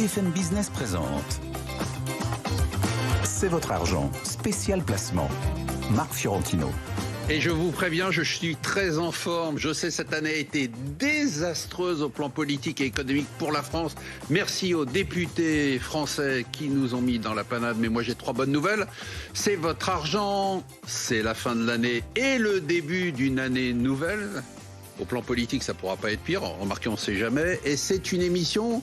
BFM Business présente C'est votre argent, spécial placement. Marc Fiorentino. Et je vous préviens, je suis très en forme. Je sais, cette année a été désastreuse au plan politique et économique pour la France. Merci aux députés français qui nous ont mis dans la panade. Mais moi, j'ai 3 bonnes nouvelles. C'est votre argent, c'est la fin de l'année et le début d'une année nouvelle. Au plan politique, ça ne pourra pas être pire. Remarquez, on ne sait jamais. Et c'est une émission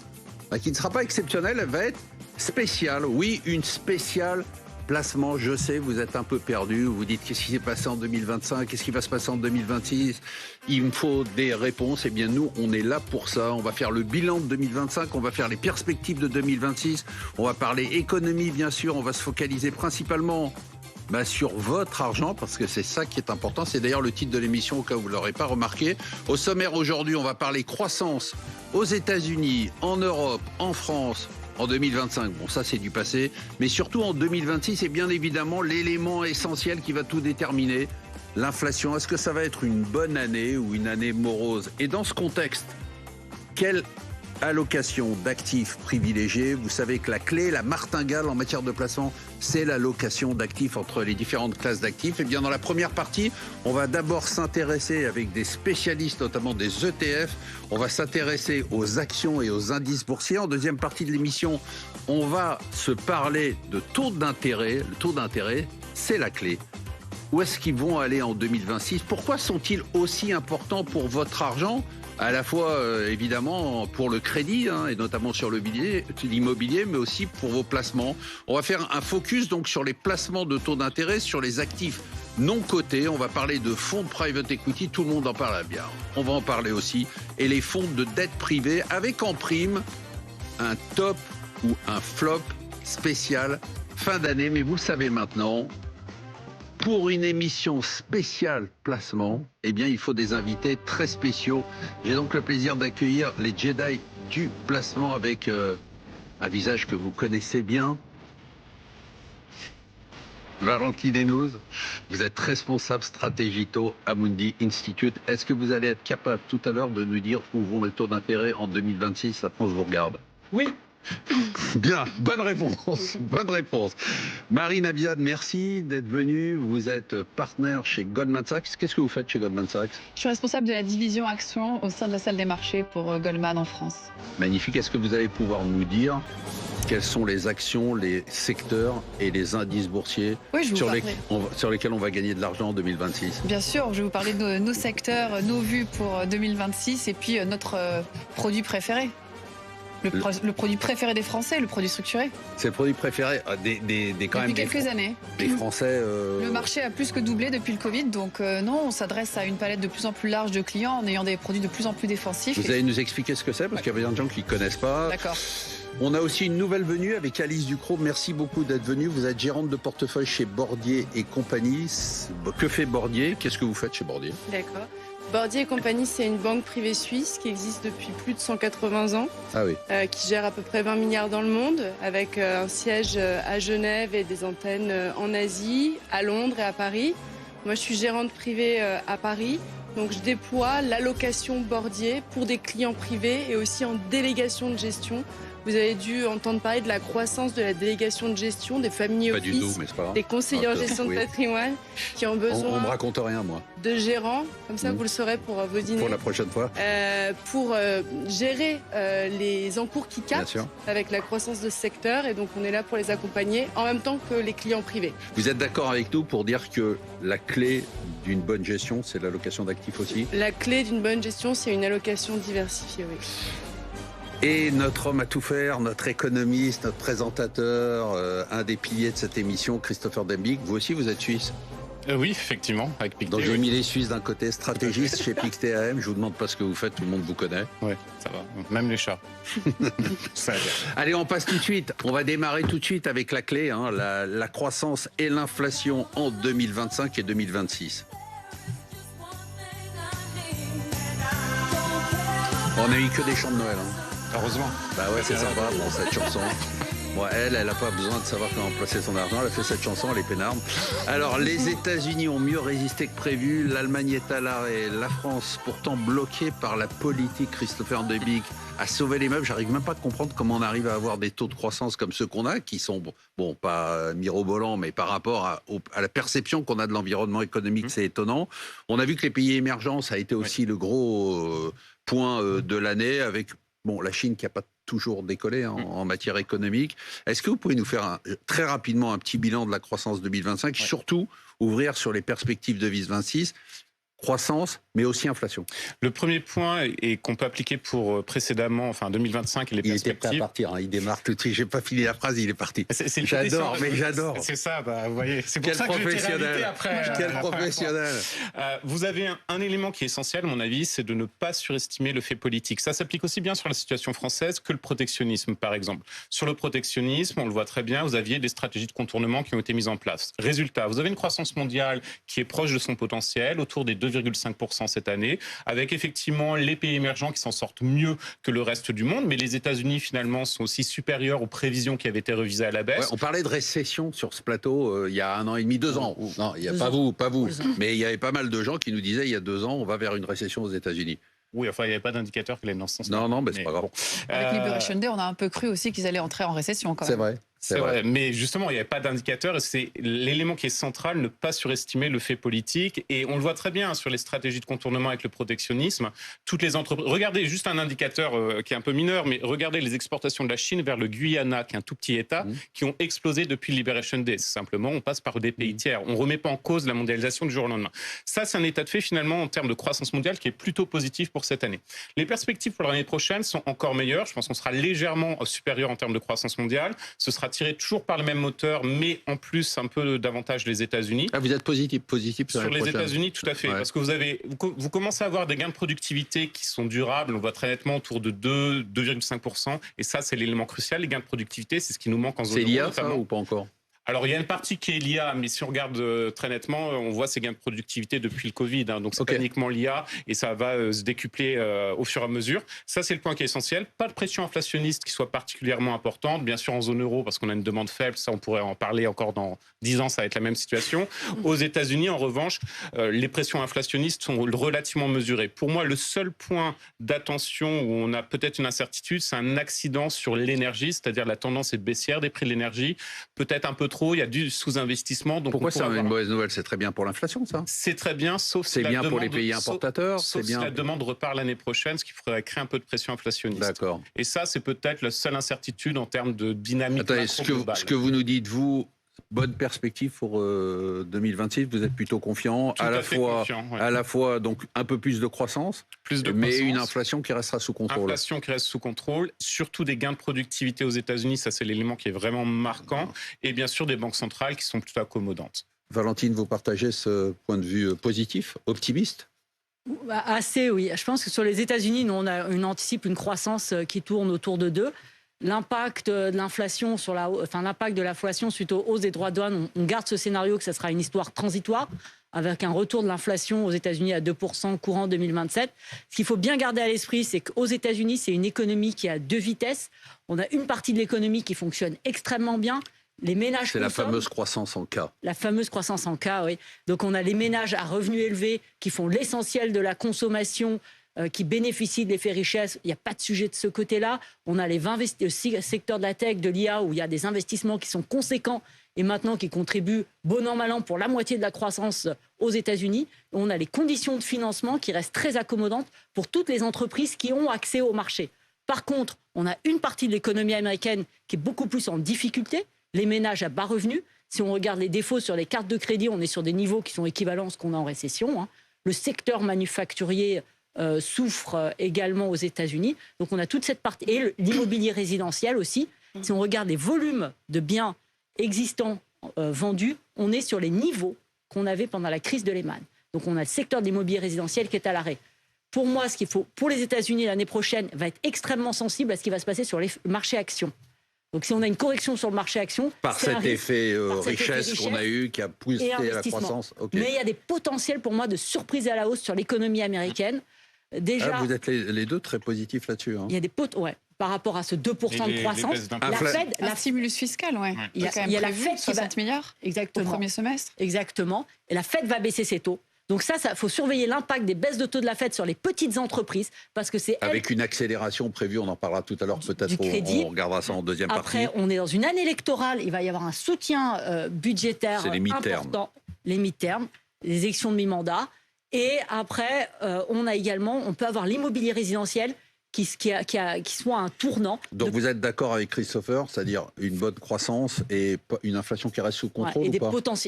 qui ne sera pas exceptionnelle. Elle va être spéciale. Oui, une spéciale placement. Je sais, vous êtes un peu perdu. Vous dites qu'est-ce qui s'est passé en 2025, qu'est-ce qui va se passer en 2026. Il me faut des réponses. Eh bien, nous, on est là pour ça. On va faire le bilan de 2025. On va faire les perspectives de 2026. On va parler économie, bien sûr. On va se focaliser principalement sur votre argent, parce que c'est ça qui est important. C'est d'ailleurs le titre de l'émission, au cas où vous ne l'aurez pas remarqué. Au sommaire aujourd'hui, on va parler croissance aux États-Unis, en Europe, en France, en 2025. Bon, ça, c'est du passé. Mais surtout en 2026, c'est bien évidemment l'élément essentiel qui va tout déterminer. L'inflation. Est-ce que ça va être une bonne année ou une année morose? Et dans ce contexte, quelle allocation d'actifs privilégiés? Vous savez que la clé, la martingale en matière de placement, c'est l'allocation d'actifs entre les différentes classes d'actifs. Et bien dans la première partie, on va d'abord s'intéresser avec des spécialistes, notamment des ETF. On va s'intéresser aux actions et aux indices boursiers. En deuxième partie de l'émission, on va se parler de taux d'intérêt. Le taux d'intérêt, c'est la clé. Où est-ce qu'ils vont aller en 2026? Pourquoi sont-ils aussi importants pour votre argent? À la fois, évidemment, pour le crédit, et notamment sur l'immobilier, mais aussi pour vos placements. On va faire un focus donc sur les placements de taux d'intérêt, sur les actifs non cotés. On va parler de fonds de private equity, tout le monde en parle bien. On va en parler aussi. Et les fonds de dette privée, avec en prime un top ou un flop spécial fin d'année. Mais vous le savez maintenant, pour une émission spéciale placement, eh bien, il faut des invités très spéciaux. J'ai donc le plaisir d'accueillir les Jedi du placement avec un visage que vous connaissez bien. Valentine Denouze, vous êtes responsable stratégito Amundi Institute. Est-ce que vous allez être capable tout à l'heure de nous dire où vont les taux d'intérêt en 2026? La France vous regarde. Oui. Bien, bonne réponse. Marine Abiad, merci d'être venue. Vous êtes partenaire chez Goldman Sachs. Qu'est-ce que vous faites chez Goldman Sachs? Je suis responsable de la division actions au sein de la salle des marchés pour Goldman en France. Magnifique. Est-ce que vous allez pouvoir nous dire quelles sont les actions, les secteurs et les indices boursiers sur lesquels on va gagner de l'argent en 2026? Bien sûr, je vais vous parler de nos secteurs, nos vues pour 2026 et puis notre produit préféré. Le produit préféré des Français, le produit structuré. C'est le produit préféré depuis quelques années. Des Français. Le marché a plus que doublé depuis le Covid, donc non, on s'adresse à une palette de plus en plus large de clients en ayant des produits de plus en plus défensifs. Vous allez nous expliquer ce que c'est, parce qu'il y a bien des gens qui ne connaissent pas. D'accord. On a aussi une nouvelle venue avec Alice Ducrot. Merci beaucoup d'être venue. Vous êtes gérante de portefeuille chez Bordier et compagnie. Que fait Bordier? Qu'est-ce que vous faites chez Bordier? D'accord. Bordier et compagnie, c'est une banque privée suisse qui existe depuis plus de 180 ans, qui gère à peu près 20 milliards dans le monde, avec un siège à Genève et des antennes en Asie, à Londres et à Paris. Moi, je suis gérante privée à Paris, donc je déploie l'allocation Bordier pour des clients privés et aussi en délégation de gestion. Vous avez dû entendre parler de la croissance de la délégation de gestion des familles office, des conseillers en gestion de patrimoine qui ont besoin. On me raconte rien, moi. De gérants, comme ça vous le saurez pour vos dîners. Pour la prochaine fois. Pour gérer les encours qui captent avec la croissance de ce secteur, et donc on est là pour les accompagner en même temps que les clients privés. Vous êtes d'accord avec nous pour dire que la clé d'une bonne gestion, c'est l'allocation d'actifs aussi? La clé d'une bonne gestion, c'est une allocation diversifiée, oui. Et notre homme à tout faire, notre économiste, notre présentateur, un des piliers de cette émission, Christopher Dembicq. Vous aussi, vous êtes suisse? Oui, effectivement, avec Pictet. Donc j'ai mis les Suisses d'un côté, stratégiste chez Pictet AM. Je vous demande pas ce que vous faites, tout le monde vous connaît. Oui, ça va. Même les chats. Ça va bien. Allez, on passe tout de suite. On va démarrer tout de suite avec la clé, la croissance et l'inflation en 2025 et 2026. On n'a eu que des chants de Noël. Heureusement. Bah ouais, c'est sympa, bon, cette chanson. Moi, elle n'a pas besoin de savoir comment placer son argent. Elle a fait cette chanson, elle est peinarde. Alors, les États-Unis ont mieux résisté que prévu. L'Allemagne est à l'arrêt. La France, pourtant bloquée par la politique Christopher de Beek, a sauvé les meubles. J'arrive même pas à comprendre comment on arrive à avoir des taux de croissance comme ceux qu'on a, qui sont, bon, pas mirobolants, mais par rapport à la perception qu'on a de l'environnement économique, c'est étonnant. On a vu que les pays émergents, ça a été aussi le gros point de l'année, avec la Chine qui n'a pas toujours décollé en matière économique. Est-ce que vous pouvez nous faire très rapidement un petit bilan de la croissance 2025, surtout ouvrir sur les perspectives de 2026 ? Croissance, mais aussi inflation. Le premier point et qu'on peut appliquer pour précédemment, enfin 2025 et les perspectives. Il était prêt à partir, il démarre tout de suite. J'ai pas fini la phrase, il est parti. J'adore. C'est ça, vous voyez. C'est pour ça que j'ai été réinvité après. Quel professionnel. Vous avez un élément qui est essentiel, à mon avis, c'est de ne pas surestimer le fait politique. Ça s'applique aussi bien sur la situation française que le protectionnisme, par exemple. Sur le protectionnisme, on le voit très bien, vous aviez des stratégies de contournement qui ont été mises en place. Résultat, vous avez une croissance mondiale qui est proche de son potentiel, autour des 2,5% cette année, avec effectivement les pays émergents qui s'en sortent mieux que le reste du monde, mais les États-Unis finalement sont aussi supérieurs aux prévisions qui avaient été revisées à la baisse. On parlait de récession sur ce plateau il y a 1 an et demi, 2 ans. Non, il y a pas vous, mais il y avait pas mal de gens qui nous disaient il y a 2 ans on va vers une récession aux États-Unis. Oui, enfin, il n'y avait pas d'indicateur qui allait dans ce sens. Non, mais c'est pas grave. Bon. Avec Liberation Day, on a un peu cru aussi qu'ils allaient entrer en récession quand même. C'est vrai. C'est vrai, mais justement, il n'y avait pas d'indicateur et c'est l'élément qui est central, ne pas surestimer le fait politique. Et on le voit très bien sur les stratégies de contournement avec le protectionnisme. Toutes les entreprises. Regardez juste un indicateur qui est un peu mineur, mais regardez les exportations de la Chine vers le Guyana, qui est un tout petit État, qui ont explosé depuis Liberation Day. C'est simplement, on passe par des pays tiers. On ne remet pas en cause la mondialisation du jour au lendemain. Ça, c'est un état de fait finalement en termes de croissance mondiale qui est plutôt positif pour cette année. Les perspectives pour l'année prochaine sont encore meilleures. Je pense qu'on sera légèrement supérieur en termes de croissance mondiale. Ce sera tiré toujours par le même moteur, mais en plus un peu davantage les États-Unis. Ah, vous êtes positif sur les États-Unis, tout à fait, parce que vous commencez à avoir des gains de productivité qui sont durables. On voit très nettement autour de 2,5%, et ça, c'est l'élément crucial. Les gains de productivité, c'est ce qui nous manque en zone euro. C'est l'IA, ça, ou pas encore ? Alors, il y a une partie qui est l'IA, mais si on regarde très nettement, on voit ces gains de productivité depuis le Covid. Donc, c'est pas uniquement l'IA et ça va se décupler au fur et à mesure. Ça, c'est le point qui est essentiel. Pas de pression inflationniste qui soit particulièrement importante. Bien sûr, en zone euro, parce qu'on a une demande faible. Ça, on pourrait en parler encore dans 10 ans, ça va être la même situation. Aux États-Unis, en revanche, les pressions inflationnistes sont relativement mesurées. Pour moi, le seul point d'attention où on a peut-être une incertitude, c'est un accident sur l'énergie, c'est-à-dire la tendance est baissière des prix de l'énergie. Peut-être un peu trop. Il y a du sous-investissement. Donc pourquoi c'est une mauvaise nouvelle ? C'est très bien pour l'inflation, ça ? C'est très bien, sauf c'est bien pour les pays importateurs. Sauf si la demande repart l'année prochaine, ce qui pourrait créer un peu de pression inflationniste. D'accord. Et ça, c'est peut-être la seule incertitude en termes de dynamique macro-globale. Ce que vous nous dites, vous, bonne perspective pour 2026, vous êtes plutôt confiant, à la fois donc un peu plus de croissance, mais une inflation qui restera sous contrôle. Inflation qui reste sous contrôle, surtout des gains de productivité aux États-Unis, ça c'est l'élément qui est vraiment marquant, et bien sûr des banques centrales qui sont plutôt accommodantes. Valentine, vous partagez ce point de vue positif, optimiste ? Assez, oui. Je pense que sur les États-Unis, nous, on anticipe une croissance qui tourne autour de 2. L'impact de l'inflation l'impact de l'inflation suite aux hausses des droits de douane, on garde ce scénario que ça sera une histoire transitoire avec un retour de l'inflation aux États-Unis à 2% courant 2027. Ce qu'il faut bien garder à l'esprit, c'est qu'aux États-Unis, c'est une économie qui a 2 vitesses. On a une partie de l'économie qui fonctionne extrêmement bien. Les ménages c'est la fameuse croissance en K. La fameuse croissance en K, oui. Donc on a les ménages à revenus élevés qui font l'essentiel de la consommation, qui bénéficient de l'effet richesse. Il n'y a pas de sujet de ce côté-là. On a les secteurs de la tech, de l'IA, où il y a des investissements qui sont conséquents et maintenant qui contribuent bon an, mal an pour la moitié de la croissance aux États-Unis. On a les conditions de financement qui restent très accommodantes pour toutes les entreprises qui ont accès au marché. Par contre, on a une partie de l'économie américaine qui est beaucoup plus en difficulté, les ménages à bas revenus. Si on regarde les défauts sur les cartes de crédit, on est sur des niveaux qui sont équivalents à ce qu'on a en récession. Le secteur manufacturier souffre également aux États-Unis. Donc on a toute cette partie. Et l'immobilier résidentiel aussi. Si on regarde les volumes de biens existants vendus, on est sur les niveaux qu'on avait pendant la crise de Lehman. Donc on a le secteur de l'immobilier résidentiel qui est à l'arrêt. Pour moi, ce qu'il faut pour les États-Unis l'année prochaine va être extrêmement sensible à ce qui va se passer sur les marchés actions. Donc si on a une correction sur le marché action, par cet effet richesse qu'on a eu, qui a poussé la croissance. Mais il y a des potentiels pour moi de surprise à la hausse sur l'économie américaine. Déjà, vous êtes les deux très positifs là-dessus. Il y a des par rapport à ce 2% de croissance, la stimulus fiscal, il y a quand même la Fed 60 milliards au premier semestre. Exactement. Et la Fed va baisser ses taux. Donc ça, faut surveiller l'impact des baisses de taux de la Fed sur les petites entreprises, parce que c'est avec une accélération prévue, on en parlera tout à l'heure peut-être, on regardera ça en deuxième partie. Après, on est dans une année électorale, il va y avoir un soutien budgétaire important. Les mi-termes, les élections de mi-mandat. Et après, on peut avoir l'immobilier résidentiel qui soit un tournant. Donc vous êtes d'accord avec Christopher, c'est-à-dire une bonne croissance et une inflation qui reste sous contrôle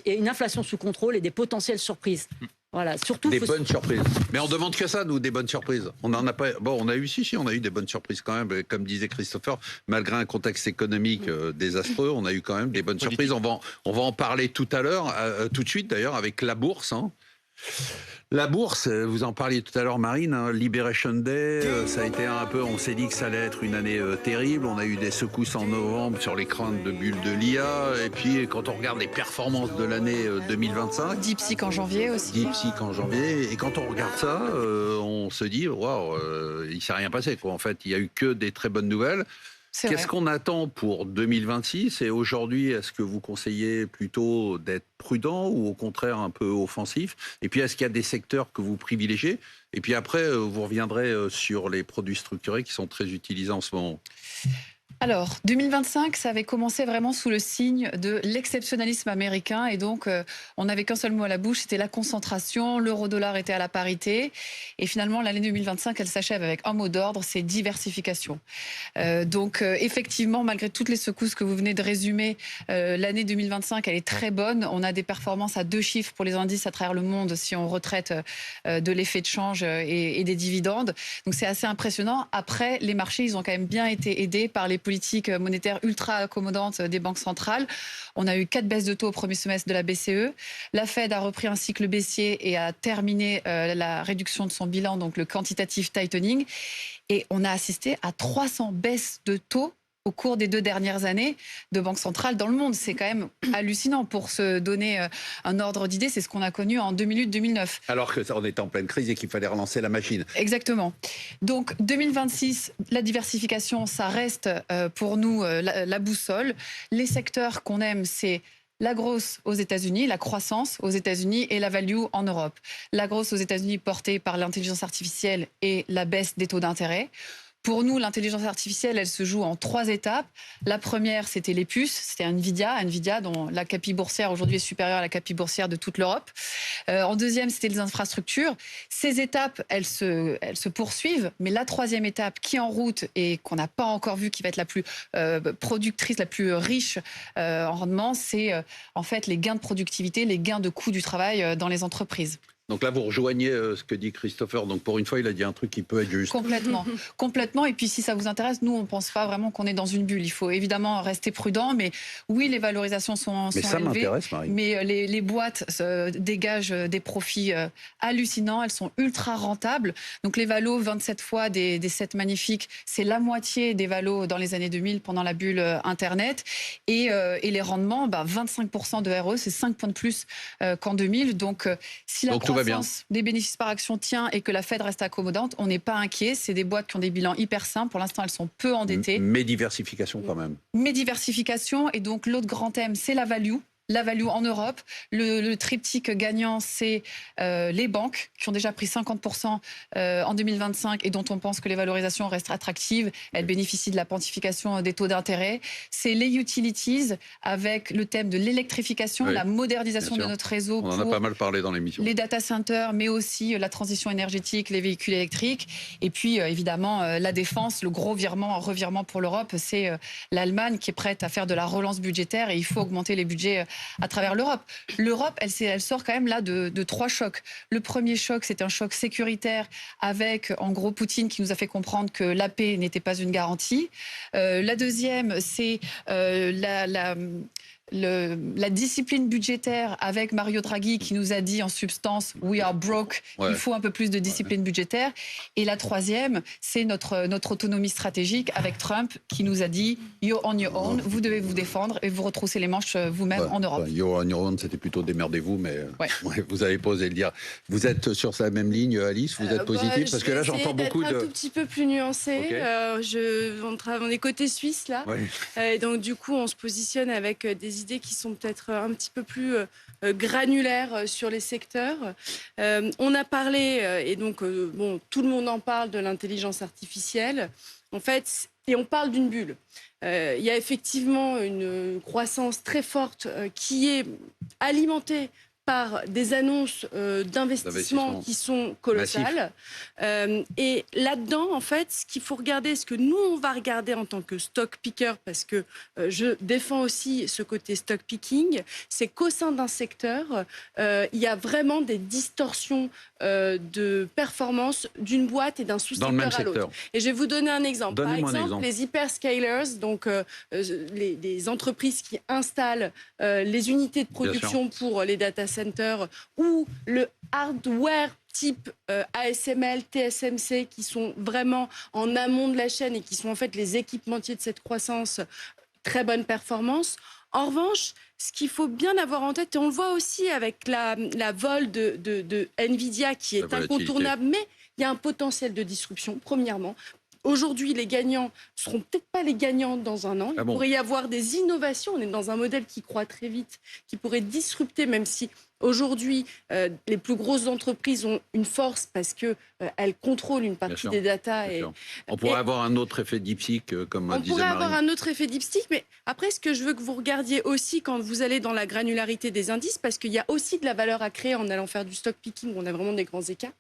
et une inflation sous contrôle et des potentielles surprises. Voilà, surtout des bonnes surprises. Mais on demande que ça, nous, des bonnes surprises. On en a pas. Bon, on a eu on a eu des bonnes surprises quand même. Comme disait Christopher, malgré un contexte économique désastreux, on a eu quand même des bonnes surprises. On va en parler tout à l'heure, tout de suite d'ailleurs, avec la bourse. La bourse, vous en parliez tout à l'heure, Marine, Liberation Day, ça a été un peu, on s'est dit que ça allait être une année terrible. On a eu des secousses en novembre sur les craintes de bulles de l'IA. Et puis, quand on regarde les performances de l'année 2025... DeepSeek en janvier aussi. DeepSeek en janvier. Et quand on regarde ça, on se dit, waouh, il ne s'est rien passé, quoi. En fait, il n'y a eu que des très bonnes nouvelles. Qu'est-ce qu'on attend pour 2026? Et aujourd'hui, est-ce que vous conseillez plutôt d'être prudent ou au contraire un peu offensif? Et puis, est-ce qu'il y a des secteurs que vous privilégiez? Et puis après, vous reviendrez sur les produits structurés qui sont très utilisés en ce moment. Alors, 2025, ça avait commencé vraiment sous le signe de l'exceptionnalisme américain. Et donc, on n'avait qu'un seul mot à la bouche, c'était la concentration. L'euro-dollar était à la parité. Et finalement, l'année 2025, elle s'achève avec un mot d'ordre, c'est diversification. Donc, effectivement, malgré toutes les secousses que vous venez de résumer, l'année 2025, elle est très bonne. On a des performances à 2 chiffres pour les indices à travers le monde si on retraite de l'effet de change et des dividendes. Donc, c'est assez impressionnant. Après, les marchés, ils ont quand même bien été aidés par les politique monétaire ultra accommodante des banques centrales. On a eu 4 baisses de taux au premier semestre de la BCE. La Fed a repris un cycle baissier et a terminé la réduction de son bilan, donc le quantitative tightening. Et on a assisté à 300 baisses de taux au cours des 2 dernières années de banques centrales dans le monde. C'est quand même hallucinant. Pour se donner un ordre d'idée, c'est ce qu'on a connu en 2008-2009. Alors qu'on était en pleine crise et qu'il fallait relancer la machine. Exactement. Donc 2026, la diversification, ça reste pour nous la boussole. Les secteurs qu'on aime, c'est la grosse aux États-Unis, la croissance aux États-Unis et la value en Europe. La grosse aux États-Unis portée par l'intelligence artificielle et la baisse des taux d'intérêt. Pour nous, l'intelligence artificielle, elle se joue en 3 étapes. La première, c'était les puces, c'était Nvidia dont la capitale boursière aujourd'hui est supérieure à la capitale boursière de toute l'Europe. En deuxième, c'était les infrastructures. Ces étapes, elles se poursuivent, mais la 3e étape qui est en route et qu'on n'a pas encore vue, qui va être la plus productrice, la plus riche en rendement, c'est en fait les gains de productivité, les gains de coût du travail dans les entreprises. Donc là, vous rejoignez ce que dit Christopher. Donc pour une fois, il a dit un truc qui peut être juste. Complètement. Et puis si ça vous intéresse, nous, on ne pense pas vraiment qu'on est dans une bulle. Il faut évidemment rester prudent. Mais oui, les valorisations sont mais ça élevées. M'intéresse, Marie. Mais les boîtes dégagent des profits hallucinants. Elles sont ultra rentables. Donc les valos, 27 fois des 7 magnifiques, c'est la moitié des valos dans les années 2000 pendant la bulle Internet. Et les rendements, 25% de RE, c'est 5 points de plus qu'en 2000. Donc si la croissance des bénéfices par action tient et que la Fed reste accommodante, on n'est pas inquiet. C'est des boîtes qui ont des bilans hyper simples. Pour l'instant, elles sont peu endettées. Mais diversification quand même. Mais diversification. Et donc, l'autre grand thème, c'est la value. La value en Europe. Le triptyque gagnant, c'est les banques qui ont déjà pris 50% en 2025 et dont on pense que les valorisations restent attractives. Elles bénéficient de la pontification des taux d'intérêt. C'est les utilities avec le thème de l'électrification, la modernisation de notre réseau. On en a pas mal parlé dans l'émission. Les data centers, mais aussi la transition énergétique, les véhicules électriques. Et puis, évidemment, la défense, le gros revirement pour l'Europe, c'est l'Allemagne qui est prête à faire de la relance budgétaire et il faut augmenter les budgets à travers l'Europe. L'Europe, elle sort quand même là de 3 chocs. Le premier choc, c'est un choc sécuritaire avec, en gros, Poutine qui nous a fait comprendre que la paix n'était pas une garantie. La deuxième, c'est la discipline budgétaire avec Mario Draghi qui nous a dit en substance « we are broke », il faut un peu plus de discipline budgétaire. Et la troisième, c'est notre autonomie stratégique avec Trump qui nous a dit « you're on your own », vous devez vous défendre et vous retrousser les manches vous-même en Europe. You're on your own, c'était plutôt démerdez-vous, mais vous avez pas osé le dire. Vous êtes sur sa même ligne, Alice, vous êtes positive parce que là j'entends beaucoup de... un tout petit peu plus nuancé. On est côté suisse là. Et donc du coup on se positionne avec des idées qui sont peut-être un petit peu plus granulaires sur les secteurs. On a parlé, et donc tout le monde en parle, de l'intelligence artificielle. En fait, et on parle d'une bulle. Il y a effectivement une croissance très forte qui est alimentée par des annonces d'investissement qui sont colossales. Et là-dedans, en fait, ce qu'il faut regarder, ce que nous, on va regarder en tant que stock picker, parce que je défends aussi ce côté stock picking, c'est qu'au sein d'un secteur, il y a vraiment des distorsions de performance d'une boîte et d'un sous-secteur à l'autre. Et je vais vous donner un exemple. Par exemple, les hyperscalers, donc les entreprises qui installent les unités de production pour les data centers, ou le hardware type ASML, TSMC, qui sont vraiment en amont de la chaîne et qui sont en fait les équipementiers de cette croissance, très bonne performance. En revanche, ce qu'il faut bien avoir en tête, et on le voit aussi avec la vol de Nvidia qui est incontournable, mais il y a un potentiel de disruption, premièrement. Aujourd'hui, les gagnants ne seront peut-être pas les gagnants dans un an. Il pourrait y avoir des innovations. On est dans un modèle qui croît très vite, qui pourrait disrupter, même si aujourd'hui, les plus grosses entreprises ont une force parce qu'elles contrôlent une partie des datas. On pourrait avoir un autre effet diptyque, comme disait Marine. On pourrait avoir un autre effet diptyque, mais après, ce que je veux que vous regardiez aussi quand vous allez dans la granularité des indices, parce qu'il y a aussi de la valeur à créer en allant faire du stock picking, où on a vraiment des grands écarts.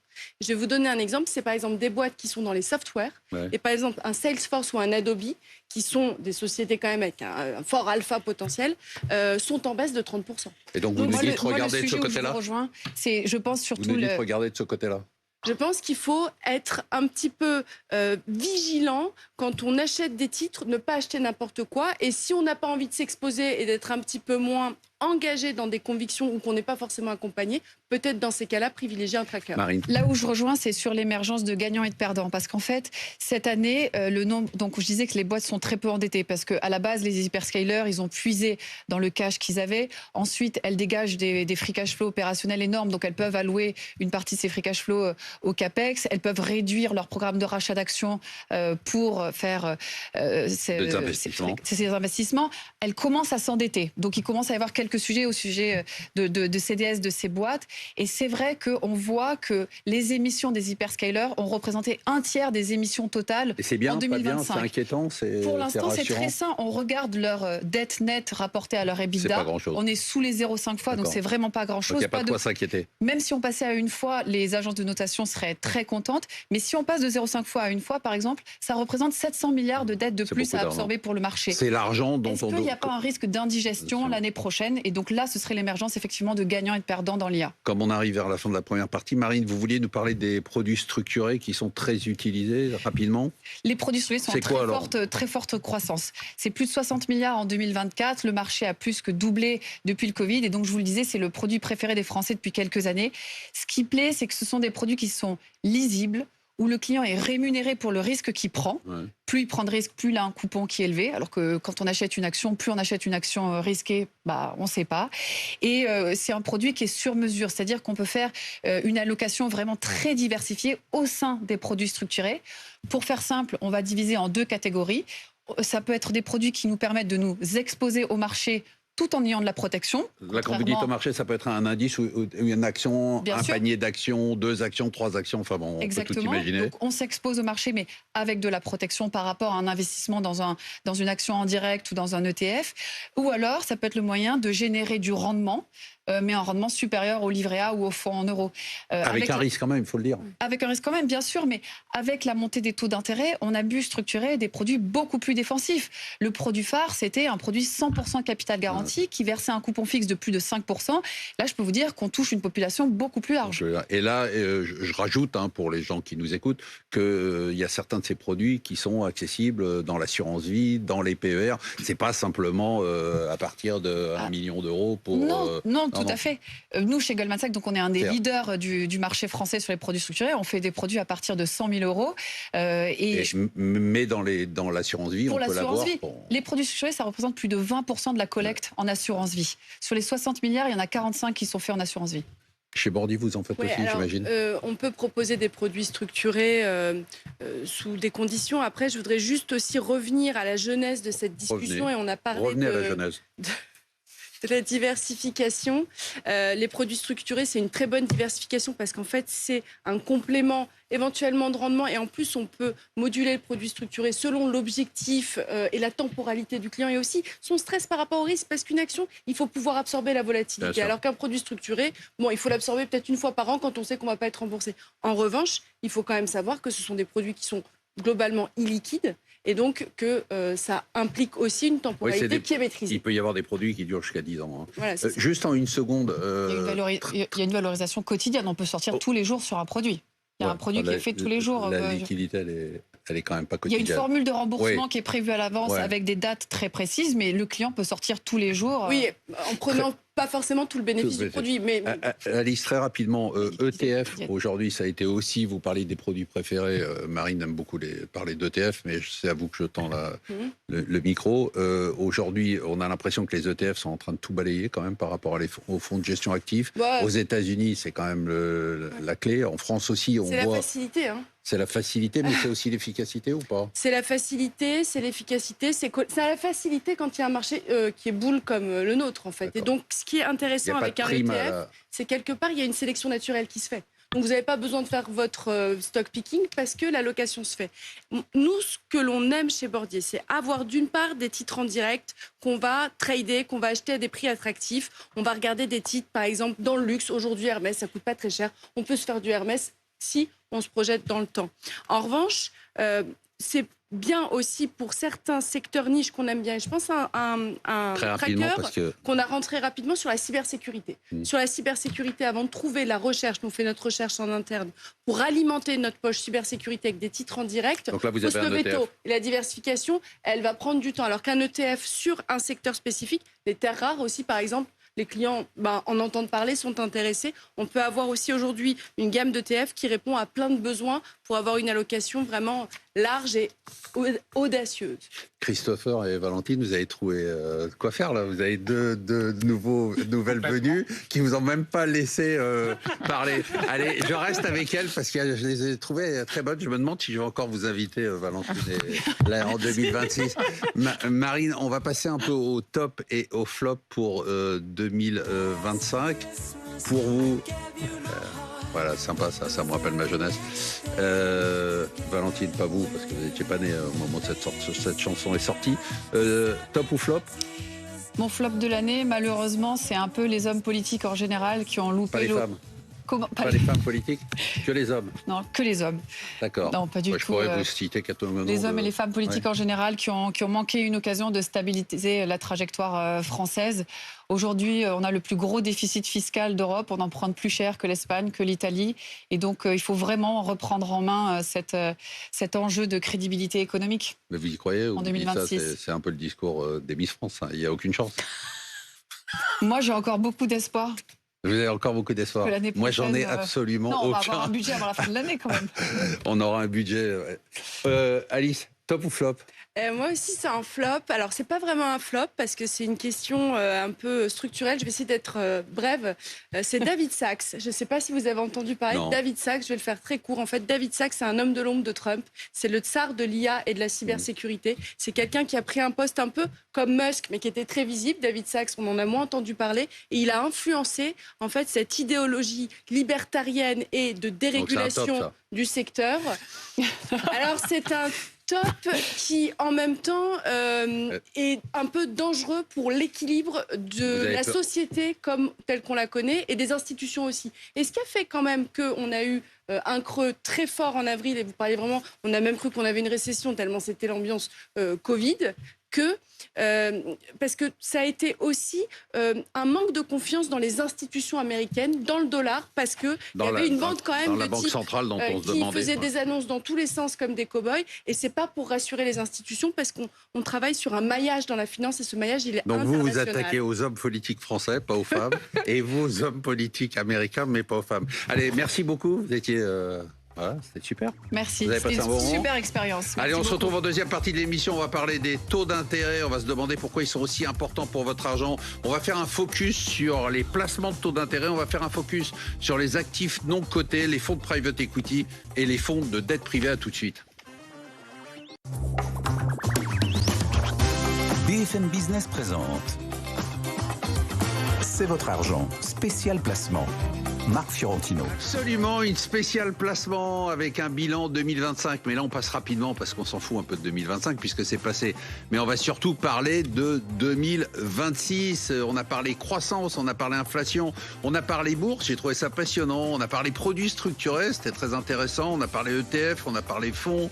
Je vais vous donner un exemple, c'est par exemple des boîtes qui sont dans les softwares, et par exemple un Salesforce ou un Adobe, qui sont des sociétés quand même avec un fort alpha potentiel, sont en baisse de 30%. Et donc vous nous dites regardez de ce côté-là. Je pense surtout vous nous dites regardez de ce côté-là. Je pense qu'il faut être un petit peu vigilant quand on achète des titres, ne pas acheter n'importe quoi. Et si on n'a pas envie de s'exposer et d'être un petit peu moins engagé dans des convictions ou qu'on n'est pas forcément accompagné, peut-être dans ces cas-là, privilégier un tracker. Marine. Là où je rejoins, c'est sur l'émergence de gagnants et de perdants. Parce qu'en fait, cette année, le nombre. Donc, je disais que les boîtes sont très peu endettées. Parce qu'à la base, les hyperscalers, ils ont puisé dans le cash qu'ils avaient. Ensuite, elles dégagent des free cash flow opérationnels énormes. Donc, elles peuvent allouer une partie de ces free cash flow au CAPEX. Elles peuvent réduire leur programme de rachat d'actions pour faire ces investissements. Elles commencent à s'endetter. Donc, il commence à y avoir quelques sujets au sujet de CDS de ces boîtes. Et c'est vrai qu'on voit que les émissions des hyperscalers ont représenté un tiers des émissions totales et c'est bien, en 2025. Pas bien, c'est inquiétant. Pour l'instant, c'est très sain. On regarde leur dette nette rapportée à leur EBITDA. On est sous les 0,5 fois, donc c'est vraiment pas grand-chose. Il n'y a pas de quoi s'inquiéter. Même si on passait à une fois, les agences de notation seraient très contentes. Mais si on passe de 0,5 fois à une fois, par exemple, ça représente 700 milliards de dettes de plus à absorber pour le marché. C'est l'argent dont Est-ce qu'il n'y a pas un risque d'indigestion l'année prochaine? Et donc là, ce serait l'émergence effectivement de gagnants et de perdants dans l'IA. Comme on arrive vers la fin de la première partie, Marine, vous vouliez nous parler des produits structurés qui sont très utilisés rapidement? Les produits structurés sont en très forte croissance. C'est plus de 60 milliards en 2024. Le marché a plus que doublé depuis le Covid. Et donc, je vous le disais, c'est le produit préféré des Français depuis quelques années. Ce qui plaît, c'est que ce sont des produits qui sont lisibles, où le client est rémunéré pour le risque qu'il prend. Ouais. Plus il prend de risques, plus il a un coupon qui est élevé. Alors que quand on achète une action, plus on achète une action risquée, on ne sait pas. Et c'est un produit qui est sur mesure. C'est-à-dire qu'on peut faire une allocation vraiment très diversifiée au sein des produits structurés. Pour faire simple, on va diviser en deux catégories. Ça peut être des produits qui nous permettent de nous exposer au marché tout en ayant de la protection. Là, quand vous dites au marché, ça peut être un indice ou une action, un panier d'actions, 2 actions, 3 actions, enfin bon, on peut tout imaginer. Donc on s'expose au marché, mais avec de la protection par rapport à un investissement dans une action en direct ou dans un ETF. Ou alors, ça peut être le moyen de générer du rendement, mais un rendement supérieur au livret A ou au fonds en euros. Avec un risque quand même, il faut le dire. Avec un risque quand même, bien sûr, mais avec la montée des taux d'intérêt, on a pu structurer des produits beaucoup plus défensifs. Le produit phare, c'était un produit 100% capital garanti. partis qui versaient un coupon fixe de plus de 5%. Là, je peux vous dire qu'on touche une population beaucoup plus large. Et là, je rajoute, pour les gens qui nous écoutent, qu'il y a certains de ces produits qui sont accessibles dans l'assurance vie, dans les PER. C'est pas simplement à partir de 1 million d'euros pour... Non, tout à fait. Nous, chez Goldman Sachs, donc on est un des leaders du marché français sur les produits structurés. On fait des produits à partir de 100 000 euros. Mais dans l'assurance vie, on peut l'avoir. Les produits structurés, ça représente plus de 20% de la collecte en assurance vie. Sur les 60 milliards, il y en a 45 qui sont faits en assurance vie. Chez Bordy, vous en faites aussi, j'imagine. On peut proposer des produits structurés sous des conditions. Après, je voudrais juste aussi revenir à la genèse de cette discussion. Et on a parlé Revenez à la genèse. De la diversification. Les produits structurés, c'est une très bonne diversification parce qu'en fait, c'est un complément éventuellement de rendement et en plus, on peut moduler le produit structuré selon l'objectif et la temporalité du client et aussi son stress par rapport au risque parce qu'une action, il faut pouvoir absorber la volatilité. Alors qu'un produit structuré, il faut l'absorber peut-être une fois par an quand on sait qu'on ne va pas être remboursé. En revanche, il faut quand même savoir que ce sont des produits qui sont globalement illiquides et donc que ça implique aussi une temporalité qui est maîtrisée. Il peut y avoir des produits qui durent jusqu'à 10 ans. Voilà, juste en une seconde... Il y a une valorisation quotidienne. On peut sortir tous les jours sur un produit. Il y a un produit qui est fait tous les jours. La liquidité, elle est quand même pas quotidienne. Il y a une formule de remboursement qui est prévue à l'avance avec des dates très précises, mais le client peut sortir tous les jours. Oui, en prenant pas forcément tout le bénéfice du produit. Mais... Alice, très rapidement, ETF, aujourd'hui, ça a été aussi, vous parlez des produits préférés, Marine aime beaucoup parler d'ETF, mais c'est à vous que je tends le micro. Aujourd'hui, on a l'impression que les ETF sont en train de tout balayer quand même par rapport aux fonds de gestion actifs. Aux États-Unis, c'est quand même la clé. En France aussi, on voit... C'est la facilité, C'est la facilité, mais c'est aussi l'efficacité ou pas? C'est la facilité, c'est l'efficacité, c'est la facilité quand il y a un marché qui est boule comme le nôtre, en fait. Et donc, ce qui est intéressant avec un ETF, c'est quelque part, il y a une sélection naturelle qui se fait. Donc, vous n'avez pas besoin de faire votre stock picking parce que l'allocation se fait. Nous, ce que l'on aime chez Bordier, c'est avoir d'une part des titres en direct qu'on va trader, qu'on va acheter à des prix attractifs. On va regarder des titres, par exemple, dans le luxe. Aujourd'hui, Hermès, ça ne coûte pas très cher. On peut se faire du Hermès si on se projette dans le temps. En revanche, c'est bien aussi pour certains secteurs niches qu'on aime bien. Et je pense à un tracker qu'on a rentré rapidement sur la cybersécurité. Sur la cybersécurité, avant de trouver la recherche, on fait notre recherche en interne pour alimenter notre poche cybersécurité avec des titres en direct. Donc là, vous avez un ETF. Et la diversification, elle va prendre du temps. Alors qu'un ETF sur un secteur spécifique, les terres rares aussi, par exemple, les clients en entendent parler, sont intéressés. On peut avoir aussi aujourd'hui une gamme d'ETF qui répond à plein de besoins pour avoir une allocation vraiment large et audacieuse. Christopher et Valentine, vous avez trouvé quoi faire là? Vous avez deux nouvelles venues qui vous ont même pas laissé parler. Allez, je reste avec elles parce que je les ai trouvées très bonnes. Je me demande si je vais encore vous inviter, Valentine, là, en 2026. Marine, on va passer un peu au top et au flop pour 2025. Pour vous... Voilà, sympa, ça me rappelle ma jeunesse. Valentine, pas vous, parce que vous n'étiez pas né au moment où cette chanson est sortie. Top ou flop? Mon flop de l'année, malheureusement, c'est un peu les hommes politiques en général qui ont loupé... Pas les femmes. Pas les femmes politiques, que les hommes. Non, que les hommes. D'accord. Non, pas du tout. Je pourrais vous citer quelques noms. Les hommes et les femmes politiques en général qui ont manqué une occasion de stabiliser la trajectoire française. Aujourd'hui, on a le plus gros déficit fiscal d'Europe. On emprunte plus cher que l'Espagne, que l'Italie. Et donc, il faut vraiment reprendre en main cet enjeu de crédibilité économique. Mais vous y croyez? En 2026. C'est un peu le discours des Miss France. Il n'y a aucune chance. Moi, j'ai encore beaucoup d'espoir. Vous avez encore beaucoup d'espoir. Moi, j'en ai absolument aucun. On va avoir un budget avant la fin de l'année, quand même. On aura un budget. Ouais. Alice, top ou flop? Moi aussi, c'est un flop. Alors, c'est pas vraiment un flop parce que c'est une question un peu structurelle. Je vais essayer d'être brève. C'est David Sachs. Je ne sais pas si vous avez entendu parler de David Sachs. Je vais le faire très court. En fait, David Sachs, c'est un homme de l'ombre de Trump. C'est le tsar de l'IA et de la cybersécurité. C'est quelqu'un qui a pris un poste un peu comme Musk, mais qui était très visible. David Sachs, on en a moins entendu parler. Et il a influencé, en fait, cette idéologie libertarienne et de dérégulation du secteur. Alors, c'est un top qui, en même temps, est un peu dangereux pour l'équilibre de la société telle qu'on la connaît et des institutions aussi. Et ce qui a fait quand même qu'on a eu un creux très fort en avril, et vous parlez vraiment, on a même cru qu'on avait une récession tellement c'était l'ambiance Covid. parce que ça a été aussi un manque de confiance dans les institutions américaines, dans le dollar, parce qu'il y avait une bande quand même de type banque centrale dont on se qui demandait, faisait des annonces dans tous les sens comme des cow-boys. Et c'est pas pour rassurer les institutions, parce qu'on travaille sur un maillage dans la finance, et ce maillage, il est donc international. vous vous attaquez aux hommes politiques français, pas aux femmes, et vous aux hommes politiques américains, mais pas aux femmes. Allez, merci beaucoup. Vous étiez... Voilà, c'était super. Merci, Vous avez c'était passé un bon une moment. super expérience. Allez, on se Merci retrouve beaucoup. en deuxième partie de l'émission. On va parler des taux d'intérêt. On va se demander pourquoi ils sont aussi importants pour votre argent. On va faire un focus sur les placements de taux d'intérêt. On va faire un focus sur les actifs non cotés, les fonds de private equity et les fonds de dette privée. À tout de suite. BFM Business présente C'est votre argent, spécial placement. Marc Fiorentino. Absolument, une spéciale placement avec un bilan 2025. Mais là, on passe rapidement parce qu'on s'en fout un peu de 2025 puisque c'est passé. Mais on va surtout parler de 2026. On a parlé croissance, on a parlé inflation, on a parlé bourse. J'ai trouvé ça passionnant. On a parlé produits structurés, c'était très intéressant. On a parlé ETF, on a parlé fonds.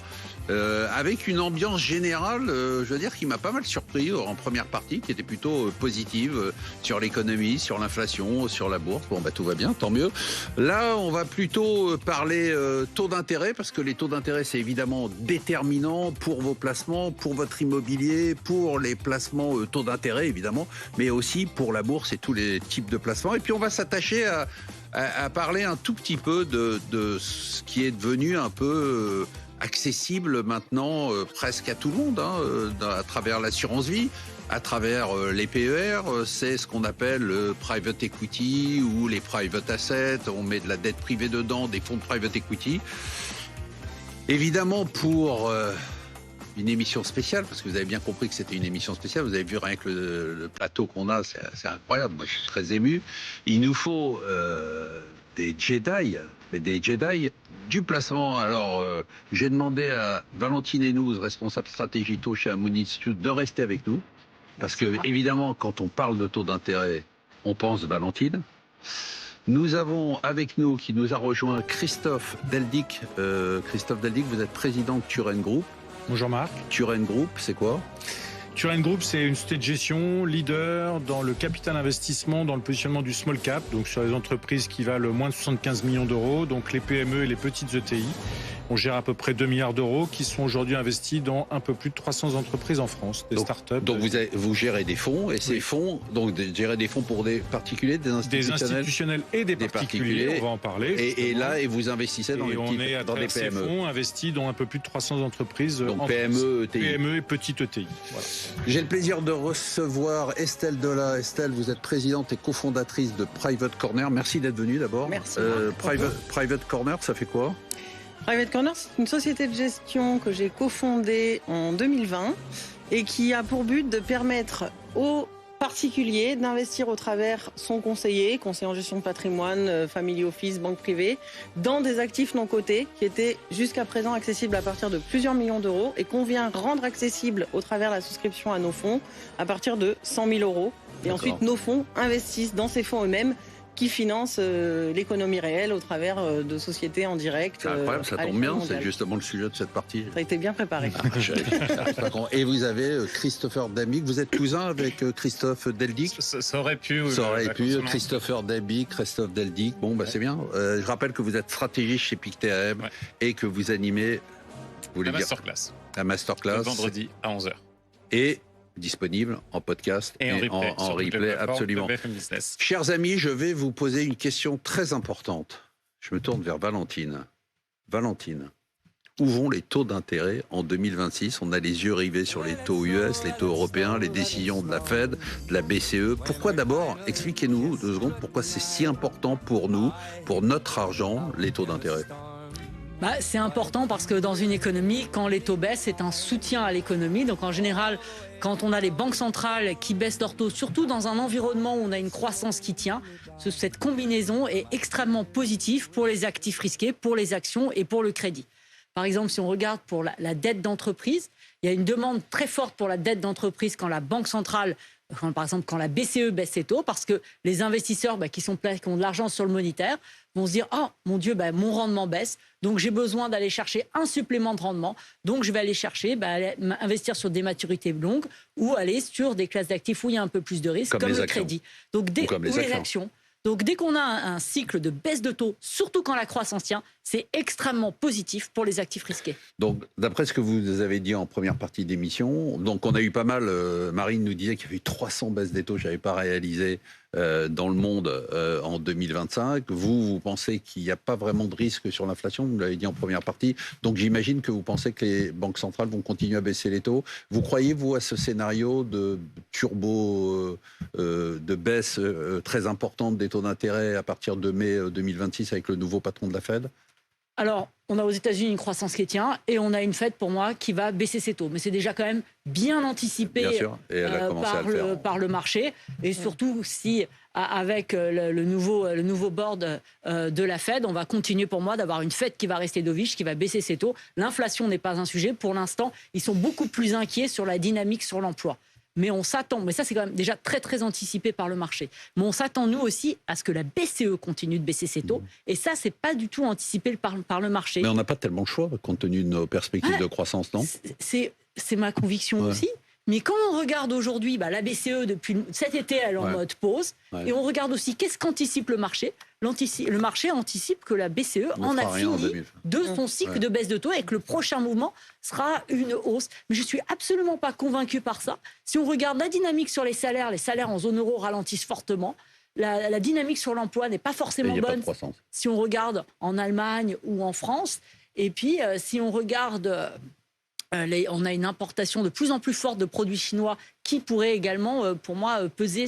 Avec une ambiance générale, je veux dire, qui m'a pas mal surpris en première partie, qui était plutôt positive sur l'économie, sur l'inflation, sur la bourse. Bon, bah tout va bien, tant mieux. Là, on va plutôt parler taux d'intérêt, parce que les taux d'intérêt, c'est évidemment déterminant pour vos placements, pour votre immobilier, pour les placements taux d'intérêt, évidemment, mais aussi pour la bourse et tous les types de placements. Et puis, on va s'attacher à parler un tout petit peu de ce qui est devenu un peu... accessible maintenant presque à tout le monde, à travers l'assurance vie, à travers les PER, c'est ce qu'on appelle le private equity ou les private assets, on met de la dette privée dedans, des fonds de private equity. Évidemment pour une émission spéciale, parce que vous avez bien compris que c'était une émission spéciale, vous avez vu rien que le plateau qu'on a, c'est incroyable, moi je suis très ému. Il nous faut des Jedi, mais des Jedi du placement. Alors, j'ai demandé à Valentine Hénouz, responsable stratégie taux chez Amundi Institute, de rester avec nous. Parce que, évidemment, quand on parle de taux d'intérêt, on pense Valentine. Nous avons avec nous, qui nous a rejoint, Christophe Deldic. Christophe Deldic, vous êtes président de Turenne Group. Bonjour Marc. Turenne Group, c'est quoi ? Turenne Group, c'est une société de gestion leader dans le capital investissement, dans le positionnement du small cap, donc sur les entreprises qui valent moins de 75 millions d'euros, donc les PME et les petites ETI. On gère à peu près 2 milliards d'euros qui sont aujourd'hui investis dans un peu plus de 300 entreprises en France, des startups. Donc vous gérez des fonds, et ces fonds, donc gérez des fonds pour des particuliers, des institutionnels et des particuliers, on va en parler. Et là, et vous investissez dans, des PME. Ces fonds investis dans un peu plus de 300 entreprises donc en PME, ETI. PME et petites ETI. Voilà. J'ai le plaisir de recevoir Estelle Delat. Estelle, vous êtes présidente et cofondatrice de Private Corner. Merci d'être venue d'abord. Merci. Private Corner, ça fait quoi ? Private Corner, c'est une société de gestion que j'ai cofondée en 2020 et qui a pour but de permettre aux particuliers d'investir au travers son conseiller en gestion de patrimoine, family office, banque privée, dans des actifs non cotés qui étaient jusqu'à présent accessibles à partir de plusieurs millions d'euros et qu'on vient rendre accessibles au travers de la souscription à nos fonds à partir de 100 000 euros. Et ensuite, nos fonds investissent dans ces fonds eux-mêmes qui financent l'économie réelle au travers de sociétés en direct. C'est incroyable, ça tombe bien, c'est justement le sujet de cette partie. Ça a été bien préparé. Et vous avez Christopher Dabic, vous êtes cousin avec Christophe Deldic ? Ça aurait pu. Ça aurait pu, Christopher Dabic, Christophe Deldic, bon bah c'est bien. Je rappelle que vous êtes stratégiste chez Pictet et que vous animez la masterclass. La masterclass. Le vendredi à 11h. Et disponible en podcast et en replay absolument. Chers amis, je vais vous poser une question très importante. Je me tourne vers Valentine. Valentine, où vont les taux d'intérêt en 2026 ? On a les yeux rivés sur les taux US, les taux européens, les décisions de la Fed, de la BCE. Pourquoi d'abord, expliquez-nous 2 secondes, pourquoi c'est si important pour nous, pour notre argent, les taux d'intérêt ? C'est important parce que dans une économie, quand les taux baissent, c'est un soutien à l'économie. Donc en général, quand on a les banques centrales qui baissent leurs taux, surtout dans un environnement où on a une croissance qui tient, cette combinaison est extrêmement positive pour les actifs risqués, pour les actions et pour le crédit. Par exemple, si on regarde pour la dette d'entreprise, Il y a une demande très forte pour la dette d'entreprise quand la Banque centrale, par exemple quand la BCE baisse ses taux, parce que les investisseurs qui ont de l'argent sur le monétaire vont se dire « Oh mon Dieu, mon rendement baisse, donc j'ai besoin d'aller chercher un supplément de rendement, donc je vais aller chercher, investir sur des maturités longues ou aller sur des classes d'actifs où il y a un peu plus de risques, comme le crédit. » Donc les actions. Donc dès qu'on a un cycle de baisse de taux, surtout quand la croissance tient, c'est extrêmement positif pour les actifs risqués. Donc d'après ce que vous avez dit en première partie d'émission, donc on a eu pas mal, Marine nous disait qu'il y avait eu 300 baisses des taux, je n'avais pas réalisé dans le monde en 2025. Vous pensez qu'il n'y a pas vraiment de risque sur l'inflation, vous l'avez dit en première partie, donc j'imagine que vous pensez que les banques centrales vont continuer à baisser les taux. Vous croyez, vous, à ce scénario de turbo, de baisse très importante des taux d'intérêt à partir de mai 2026 avec le nouveau patron de la Fed ? Alors, on a aux États-Unis une croissance qui tient et on a une Fed, pour moi, qui va baisser ses taux. Mais c'est déjà quand même bien anticipé par le marché. Et surtout, si avec le nouveau board de la Fed, on va continuer, pour moi, d'avoir une Fed qui va rester dovish, qui va baisser ses taux. L'inflation n'est pas un sujet. Pour l'instant, ils sont beaucoup plus inquiets sur la dynamique sur l'emploi. Mais on s'attend, mais ça c'est quand même déjà très très anticipé par le marché. Mais on s'attend nous aussi à ce que la BCE continue de baisser ses taux. Et ça, c'est pas du tout anticipé par le marché. Mais on n'a pas tellement le choix compte tenu de nos perspectives de croissance, non ? C'est ma conviction aussi. Mais quand on regarde aujourd'hui, la BCE, depuis cet été, elle est en mode pause. Et on regarde aussi qu'est-ce qu'anticipe le marché. Le marché anticipe que la BCE en a fini de son cycle de baisse de taux et que le prochain mouvement sera une hausse. Mais je ne suis absolument pas convaincu par ça. Si on regarde la dynamique sur les salaires en zone euro ralentissent fortement. La dynamique sur l'emploi n'est pas forcément bonne si on regarde en Allemagne ou en France. Et puis, si on regarde... on a une importation de plus en plus forte de produits chinois qui pourrait également, pour moi, peser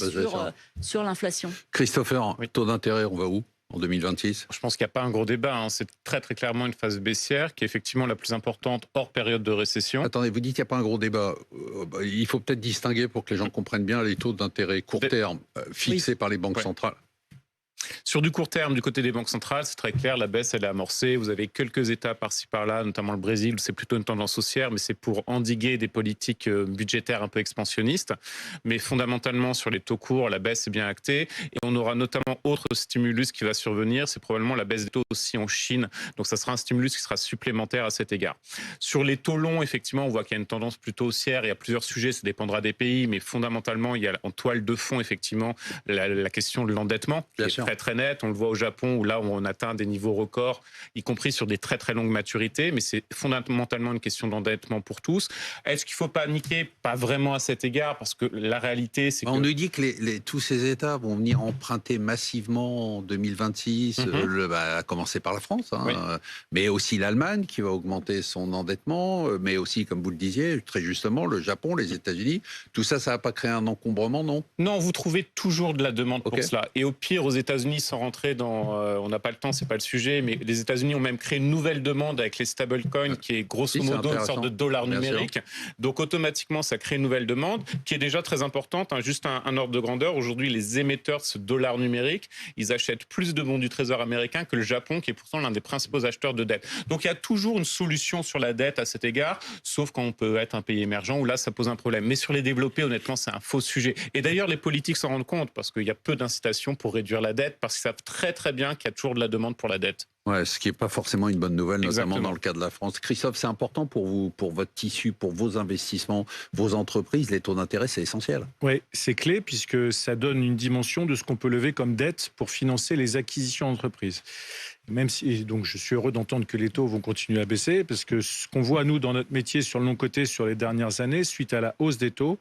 sur l'inflation. Christopher, taux d'intérêt, on va où en 2026 ? Je pense qu'il n'y a pas un gros débat. C'est très très clairement une phase baissière qui est effectivement la plus importante hors période de récession. Attendez, vous dites qu'il n'y a pas un gros débat. Il faut peut-être distinguer pour que les gens comprennent bien les taux d'intérêt court terme fixés par les banques centrales. Sur du court terme, du côté des banques centrales, c'est très clair, la baisse, elle est amorcée. Vous avez quelques États par-ci par-là, notamment le Brésil, où c'est plutôt une tendance haussière, mais c'est pour endiguer des politiques budgétaires un peu expansionnistes. Mais fondamentalement, sur les taux courts, la baisse est bien actée. Et on aura notamment autre stimulus qui va survenir, c'est probablement la baisse des taux aussi en Chine. Donc ça sera un stimulus qui sera supplémentaire à cet égard. Sur les taux longs, effectivement, on voit qu'il y a une tendance plutôt haussière. Il y a plusieurs sujets, ça dépendra des pays, mais fondamentalement, il y a en toile de fond, effectivement, la question de l'endettement, qui est très très net. On le voit au Japon où là on atteint des niveaux records, y compris sur des très très longues maturités, mais c'est fondamentalement une question d'endettement pour tous. Est-ce qu'il faut paniquer ? Pas vraiment à cet égard, parce que la réalité c'est que... On nous dit que tous ces États vont venir emprunter massivement en 2026, à commencer par la France, mais aussi l'Allemagne qui va augmenter son endettement, mais aussi, comme vous le disiez, très justement, le Japon, les États-Unis. Tout ça, ça va pas créer un encombrement, non ? Non, vous trouvez toujours de la demande pour cela. Et au pire, aux États-Unis, sans rentrer dans... on n'a pas le temps, c'est pas le sujet, mais les États-Unis ont même créé une nouvelle demande avec les stablecoins, qui est grosso modo une sorte de dollar numérique. Donc automatiquement, ça crée une nouvelle demande, qui est déjà très importante. Juste un ordre de grandeur. Aujourd'hui, les émetteurs de ce dollar numérique, ils achètent plus de bons du Trésor américain que le Japon, qui est pourtant l'un des principaux acheteurs de dette. Donc il y a toujours une solution sur la dette à cet égard, sauf quand on peut être un pays émergent, où là, ça pose un problème. Mais sur les développés, honnêtement, c'est un faux sujet. Et d'ailleurs, les politiques s'en rendent compte, parce qu'il y a peu d'incitation pour réduire la dette, parce qu'ils savent très très bien qu'il y a toujours de la demande pour la dette. Ouais, ce qui n'est pas forcément une bonne nouvelle, notamment dans le cas de la France. Christophe, c'est important pour vous, pour votre tissu, pour vos investissements, vos entreprises, les taux d'intérêt, c'est essentiel. Oui, c'est clé puisque ça donne une dimension de ce qu'on peut lever comme dette pour financer les acquisitions d'entreprises. Même si, donc, je suis heureux d'entendre que les taux vont continuer à baisser, parce que ce qu'on voit, nous, dans notre métier, sur le long côté, sur les dernières années, suite à la hausse des taux,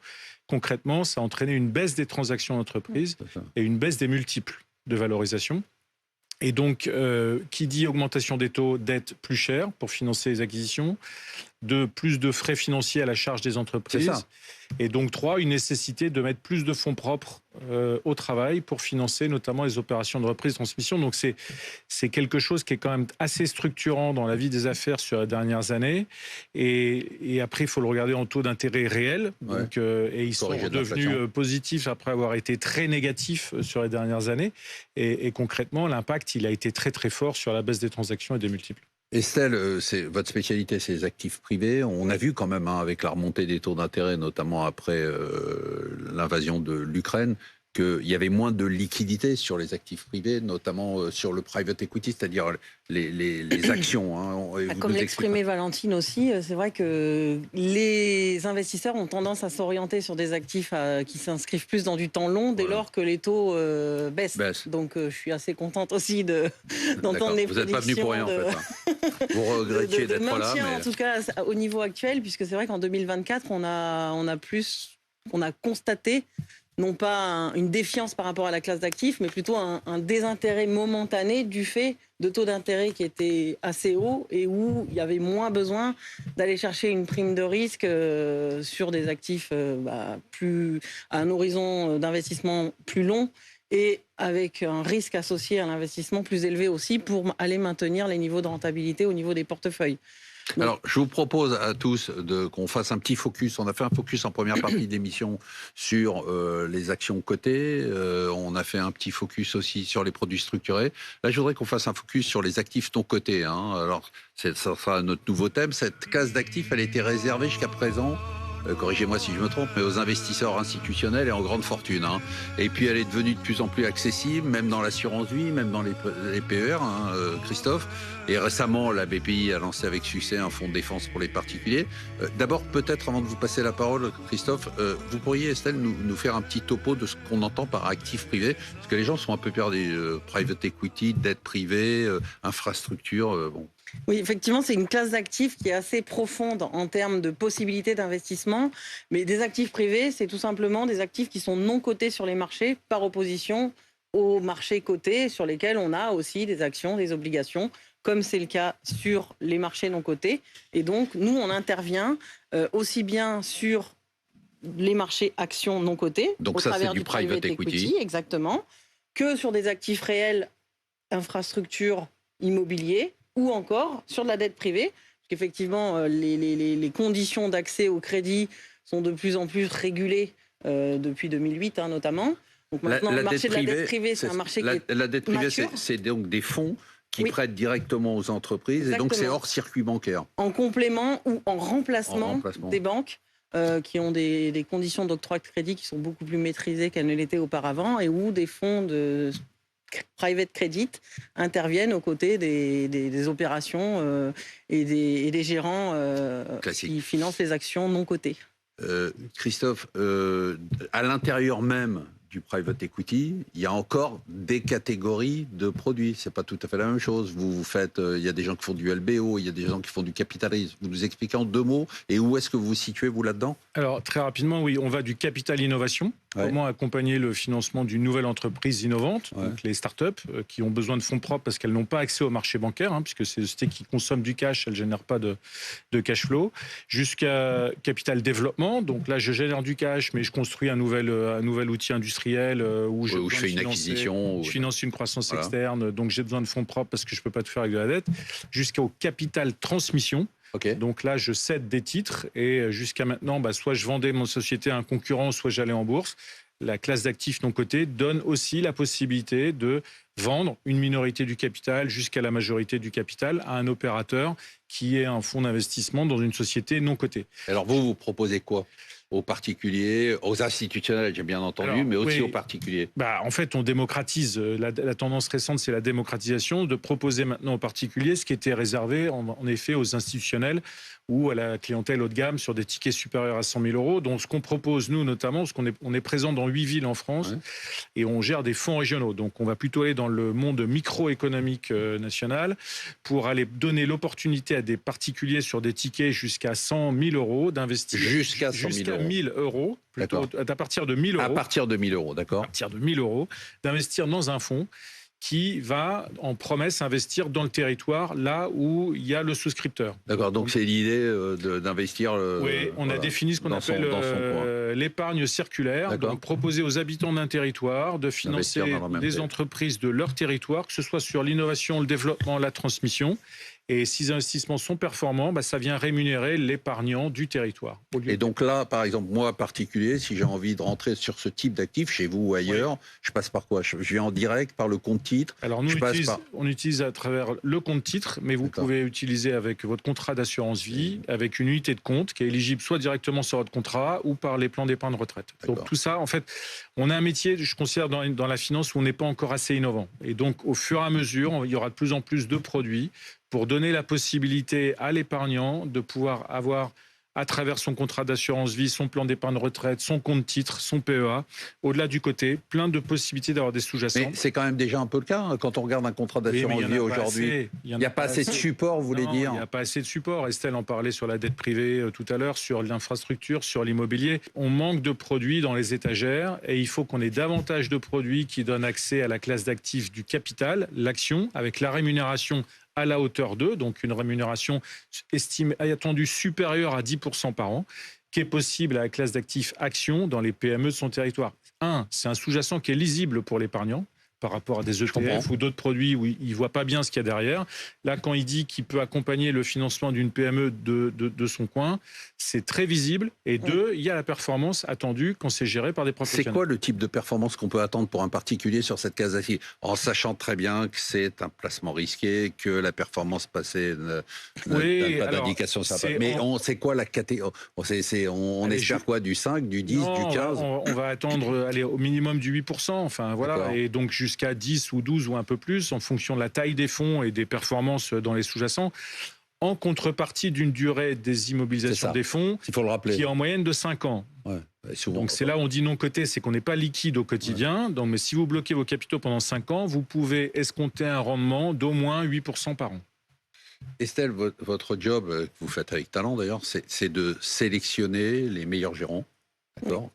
concrètement, ça a entraîné une baisse des transactions d'entreprises et une baisse des multiples de valorisation. Et donc, qui dit augmentation des taux, dette plus chère pour financer les acquisitions, plus de frais financiers à la charge des entreprises. Et donc, 3, une nécessité de mettre plus de fonds propres au travail pour financer notamment les opérations de reprise et transmission. Donc, c'est quelque chose qui est quand même assez structurant dans la vie des affaires sur les dernières années. Et après, il faut le regarder en taux d'intérêt réel. Donc, et ils sont devenus positifs après avoir été très négatifs sur les dernières années. Et concrètement, l'impact, il a été très très fort sur la baisse des transactions et des multiples. Estelle, votre spécialité, c'est les actifs privés. On a vu quand même, avec la remontée des taux d'intérêt, notamment après l'invasion de l'Ukraine, qu'il y avait moins de liquidité sur les actifs privés, notamment sur le private equity, c'est-à-dire les actions. Comme l'exprimait Valentine aussi, c'est vrai que les investisseurs ont tendance à s'orienter sur des actifs qui s'inscrivent plus dans du temps long dès lors que les taux baissent. Donc je suis assez contente aussi d'entendre les prédictions. Vous n'êtes pas venu pour rien en fait. Vous regrettiez d'être là. Mais... En tout cas au niveau actuel, puisque c'est vrai qu'en 2024, on a constaté non pas une défiance par rapport à la classe d'actifs, mais plutôt un désintérêt momentané du fait de taux d'intérêt qui étaient assez hauts et où il y avait moins besoin d'aller chercher une prime de risque sur des actifs à un horizon d'investissement plus long et avec un risque associé à l'investissement plus élevé aussi pour aller maintenir les niveaux de rentabilité au niveau des portefeuilles. Alors, je vous propose à tous qu'on fasse un petit focus. On a fait un focus en première partie de l'émission sur les actions cotées. On a fait un petit focus aussi sur les produits structurés. Là, je voudrais qu'on fasse un focus sur les actifs non cotés. Alors, ça sera notre nouveau thème. Cette case d'actifs, elle était réservée jusqu'à présent, corrigez-moi si je me trompe, mais aux investisseurs institutionnels et en grande fortune. Et puis, elle est devenue de plus en plus accessible, même dans l'assurance vie, même dans les PER, Christophe. Et récemment, la BPI a lancé avec succès un fonds de défense pour les particuliers. D'abord, peut-être, avant de vous passer la parole, Christophe, vous pourriez, Estelle, nous faire un petit topo de ce qu'on entend par actifs privés, parce que les gens sont un peu perdus. Private equity, dette privée, infrastructure, bon. Oui, effectivement, c'est une classe d'actifs qui est assez profonde en termes de possibilités d'investissement. Mais des actifs privés, c'est tout simplement des actifs qui sont non cotés sur les marchés par opposition aux marchés cotés sur lesquels on a aussi des actions, des obligations, comme c'est le cas sur les marchés non cotés. Et donc, nous, on intervient aussi bien sur les marchés actions non cotés, donc au ça, travers du private equity, exactement, que sur des actifs réels, infrastructures, immobiliers, ou encore sur de la dette privée, parce qu'effectivement, les conditions d'accès au crédit sont de plus en plus régulées depuis 2008 notamment. Donc maintenant, le marché de la dette privée, c'est un marché qui est la dette privée, mature. c'est donc des fonds qui prêtent directement aux entreprises. Exactement. Et donc c'est hors circuit bancaire. En complément ou en remplacement des banques qui ont des conditions d'octroi de crédit qui sont beaucoup plus maîtrisées qu'elles ne l'étaient auparavant et où des fonds de private credit interviennent aux côtés des opérations et des gérants qui financent les actions non cotées. Christophe, à l'intérieur même du private equity, il y a encore des catégories de produits. C'est pas tout à fait la même chose. Vous faites, il y a des gens qui font du LBO, il y a des gens qui font du capital risque. Vous nous expliquez en 2 mots et où est-ce que vous vous situez vous là-dedans? Alors très rapidement, oui, on va du capital innovation. Comment accompagner le financement d'une nouvelle entreprise innovante, donc les startups qui ont besoin de fonds propres parce qu'elles n'ont pas accès au marché bancaire, puisque c'est des sociétés qui consomment du cash, elles ne génèrent pas de cash flow, jusqu'à capital développement. Donc là, je génère du cash, mais je construis un nouvel outil industriel où je fais une acquisition. Je finance une croissance externe, donc j'ai besoin de fonds propres parce que je ne peux pas tout faire avec de la dette, jusqu'au capital transmission. Okay. Donc là, je cède des titres et jusqu'à maintenant, soit je vendais mon société à un concurrent, soit j'allais en bourse. La classe d'actifs non cotés donne aussi la possibilité de vendre une minorité du capital jusqu'à la majorité du capital à un opérateur qui est un fonds d'investissement dans une société non cotée. Alors vous proposez quoi ? Aux particuliers, aux institutionnels, j'ai bien entendu, mais aussi aux particuliers. En fait, on démocratise. La tendance récente, c'est la démocratisation, de proposer maintenant aux particuliers ce qui était réservé, en effet, aux institutionnels ou à la clientèle haut de gamme sur des tickets supérieurs à 100 000 euros. Donc, ce qu'on propose, nous, notamment, parce on est présent dans 8 villes en France et on gère des fonds régionaux. Donc, on va plutôt aller dans le monde microéconomique national pour aller donner l'opportunité à des particuliers sur des tickets jusqu'à 100 000 euros d'investir. Jusqu'à 100 000 euros. 1 000 euros, plutôt, à partir de 1 000 euros. À partir de 1 000 euros, d'accord. À partir de 1 000 euros, d'investir dans un fonds qui va, en promesse, investir dans le territoire, là où il y a le souscripteur. D'accord, donc c'est l'idée d'investir... oui, on a défini ce qu'on appelle l'épargne circulaire, donc proposer aux habitants d'un territoire de financer des entreprises de leur territoire, que ce soit sur l'innovation, le développement, la transmission, Et si ces investissements sont performants, ça vient rémunérer l'épargnant du territoire. Et donc là, par exemple, moi, particulier, si j'ai envie de rentrer sur ce type d'actif, chez vous ou ailleurs, je passe par quoi? Je viens en direct, par le compte titre? Alors nous, on utilise à travers le compte titre, mais vous pouvez utiliser avec votre contrat d'assurance vie, avec une unité de compte qui est éligible soit directement sur votre contrat ou par les plans d'épargne retraite. Donc tout ça, en fait, on a un métier, je considère, dans la finance où on n'est pas encore assez innovant. Et donc, au fur et à mesure, il y aura de plus en plus de produits pour donner la possibilité à l'épargnant de pouvoir avoir, à travers son contrat d'assurance vie, son plan d'épargne retraite, son compte titre, son PEA, au-delà du côté, plein de possibilités d'avoir des sous-jacents. Mais c'est quand même déjà un peu le cas, hein, quand on regarde un contrat d'assurance vie aujourd'hui. Il n'y a pas assez de support, vous voulez dire? Il n'y a pas assez de support. Estelle en parlait sur la dette privée tout à l'heure, sur l'infrastructure, sur l'immobilier. On manque de produits dans les étagères et il faut qu'on ait davantage de produits qui donnent accès à la classe d'actifs du capital, l'action, avec la rémunération à la hauteur d'eux, donc une rémunération attendue supérieure à 10% par an, qui est possible à la classe d'actifs actions dans les PME de son territoire. C'est un sous-jacent qui est lisible pour l'épargnant par rapport à des ETF ou d'autres produits où il ne voit pas bien ce qu'il y a derrière. Là, quand il dit qu'il peut accompagner le financement d'une PME de son coin, c'est très visible. Et deux, il y a la performance attendue quand c'est géré par des professionnels. C'est quoi le type de performance qu'on peut attendre pour un particulier sur cette case d'actifs, en sachant très bien que c'est un placement risqué, que la performance passée n'a pas d'indication. Mais c'est quoi la catégorie? On espère quoi? Du 5, du 10, du 15? On va attendre au minimum du 8%. Enfin, voilà. Et donc, jusqu'à 10 ou 12 ou un peu plus, en fonction de la taille des fonds et des performances dans les sous-jacents, en contrepartie d'une durée des immobilisations des fonds qui est en moyenne de 5 ans. Donc c'est là où on dit non coté, c'est qu'on n'est pas liquide au quotidien. Donc, mais si vous bloquez vos capitaux pendant 5 ans, vous pouvez escompter un rendement d'au moins 8% par an. Estelle, votre job, que vous faites avec talent d'ailleurs, c'est de sélectionner les meilleurs gérants.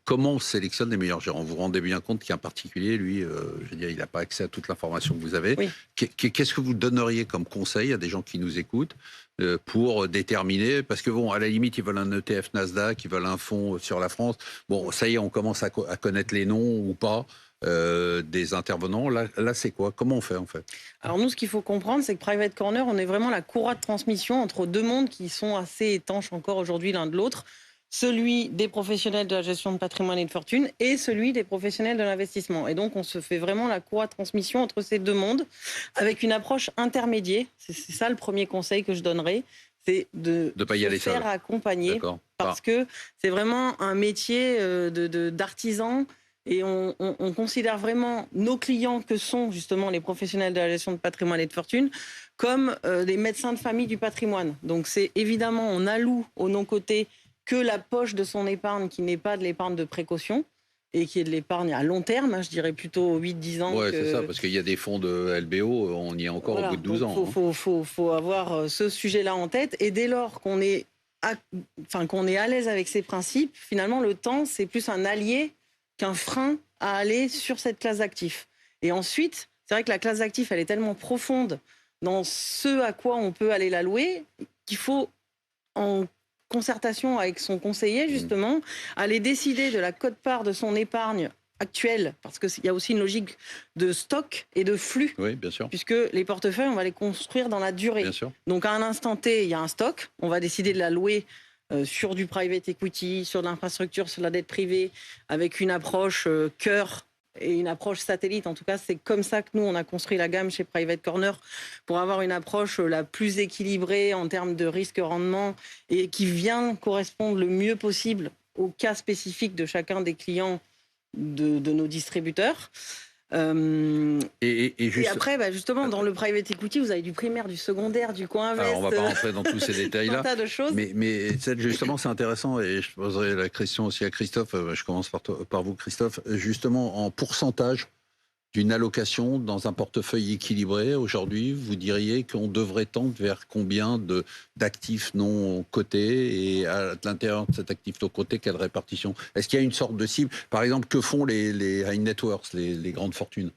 Comment on sélectionne les meilleurs gérants? Vous vous rendez bien compte qu'un particulier, lui, je veux dire, il n'a pas accès à toute l'information que vous avez. Qu'est-ce que vous donneriez comme conseil à des gens qui nous écoutent pour déterminer? Parce que bon, à la limite, ils veulent un ETF Nasdaq, ils veulent un fonds sur la France. Bon, ça y est, on commence à connaître les noms ou pas des intervenants. Là, c'est quoi? Comment on fait en fait? Alors nous, ce qu'il faut comprendre, c'est que Private Corner, on est vraiment la courroie de transmission entre deux mondes qui sont assez étanches encore aujourd'hui l'un de l'autre. Celui des professionnels de la gestion de patrimoine et de fortune et celui des professionnels de l'investissement. Et donc, on se fait vraiment la courroie de transmission entre ces deux mondes avec une approche intermédiaire. C'est ça le premier conseil que je donnerais, c'est de pas y aller se faire accompagner parce que c'est vraiment un métier d'artisan. Et on considère vraiment nos clients que sont justement les professionnels de la gestion de patrimoine et de fortune comme des médecins de famille du patrimoine. Donc, c'est évidemment, on alloue au non-coté que la poche de son épargne qui n'est pas de l'épargne de précaution et qui est de l'épargne à long terme, je dirais plutôt 8-10 ans. Oui, c'est ça, parce qu'il y a des fonds de LBO, on y est encore au bout de 12 ans. Il faut avoir ce sujet-là en tête. Et dès lors qu'on est à l'aise avec ces principes, finalement, le temps, c'est plus un allié qu'un frein à aller sur cette classe d'actifs. Et ensuite, c'est vrai que la classe d'actifs, elle est tellement profonde dans ce à quoi on peut aller l'allouer qu'il faut, en concertation avec son conseiller, justement, aller décider de la quote-part de son épargne actuelle, parce qu'il y a aussi une logique de stock et de flux. Oui, bien sûr. Puisque les portefeuilles, on va les construire dans la durée. Bien sûr. Donc, à un instant T, il y a un stock. On va décider de la louer sur du private equity, sur de l'infrastructure, sur de la dette privée, avec une approche cœur et une approche satellite. En tout cas, c'est comme ça que nous, on a construit la gamme chez Private Corner pour avoir une approche la plus équilibrée en termes de risque-rendement et qui vient correspondre le mieux possible au cas spécifique de chacun des clients de nos distributeurs. Et après, justement, dans le private equity, vous avez du primaire, du secondaire, du co-invest. Alors, on ne va pas rentrer dans tous ces détails-là. Un tas de choses. Mais justement, c'est intéressant, et je poserai la question aussi à Christophe. Je commence par vous, Christophe. Justement, en pourcentage d'une allocation dans un portefeuille équilibré, aujourd'hui, vous diriez qu'on devrait tendre vers combien d'actifs non cotés, et à l'intérieur de cet actif non coté, quelle répartition? Est-ce qu'il y a une sorte de cible? Par exemple, que font les high net worth, les grandes fortunes?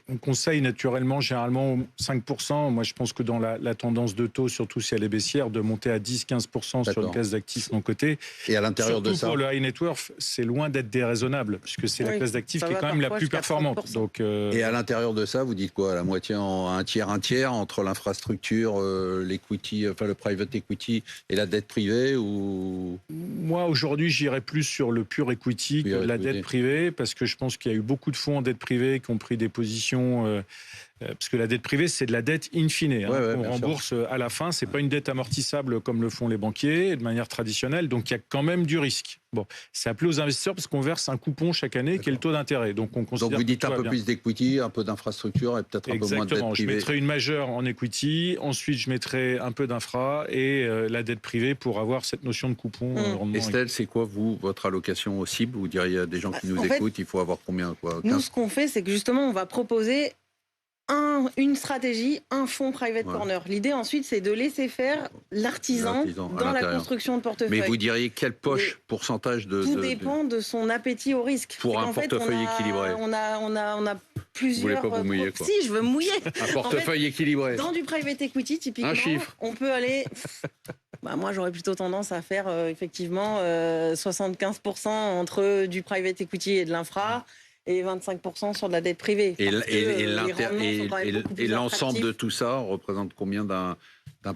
On conseille naturellement, généralement, 5%. Moi, je pense que dans la tendance de taux, surtout si elle est baissière, de monter à 10-15% sur une classe d'actifs non cotés. Et à l'intérieur de ça, pour le high net worth, c'est loin d'être déraisonnable, puisque c'est la classe d'actifs qui est quand même la plus performante. Donc, Et à l'intérieur de ça, vous dites quoi? La moitié, un tiers entre l'infrastructure, l'equity, enfin le private equity et la dette privée ou... Moi, aujourd'hui, j'irais plus sur le pur equity que la dette privée, parce que je pense qu'il y a eu beaucoup de fonds en dette privée qui ont pris des positions... parce que la dette privée, c'est de la dette in fine. On rembourse à la fin. Ce n'est pas une dette amortissable comme le font les banquiers, de manière traditionnelle. Donc, il y a quand même du risque. Bon, c'est appelé aux investisseurs parce qu'on verse un coupon chaque année qui est le taux d'intérêt. Donc, on considère vous dites un peu plus d'equity, un peu d'infrastructure et peut-être un peu moins de dette privée. Je mettrai une majeure en equity. Ensuite, je mettrai un peu d'infra et la dette privée pour avoir cette notion de coupon. Estelle, c'est quoi, votre allocation au cible? Vous diriez à des gens qui nous écoutent, il faut avoir combien, quoi, 15? Nous, ce qu'on fait, c'est que justement, on va proposer une stratégie, un fonds private corner. L'idée ensuite, c'est de laisser faire l'artisan dans la construction de portefeuille. Mais vous diriez quelle pourcentage de... Tout dépend de son appétit au risque. Pour un portefeuille équilibré. On a plusieurs... Vous voulez pas vous mouiller, quoi. Si, je veux mouiller. Un portefeuille équilibré. Dans du private equity, typiquement, un chiffre. On peut aller... moi, j'aurais plutôt tendance à faire effectivement 75% entre du private equity et de l'infra. Et 25% sur de la dette privée. Et l'ensemble de tout ça représente combien d'un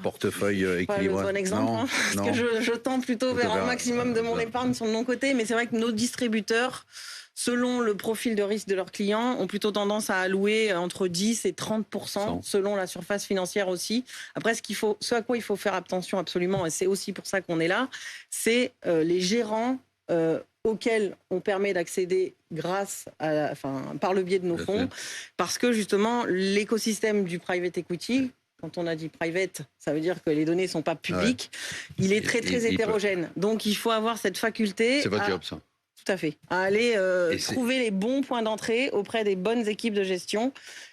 portefeuille équilibré? Pas le bon exemple, parce que je tends plutôt vers un maximum de mon épargne sur mon côté, mais c'est vrai que nos distributeurs, selon le profil de risque de leurs clients, ont plutôt tendance à allouer entre 10 et 30%, selon la surface financière aussi. Après, ce à quoi il faut faire attention absolument, et c'est aussi pour ça qu'on est là, c'est les gérants auxquels on permet d'accéder par le biais de nos fonds, parce que justement l'écosystème du private equity, quand on a dit private, ça veut dire que les données ne sont pas publiques, il est très hétérogène. Donc il faut avoir cette faculté... C'est votre job, ça. Tout à fait. À aller trouver les bons points d'entrée auprès des bonnes équipes de gestion,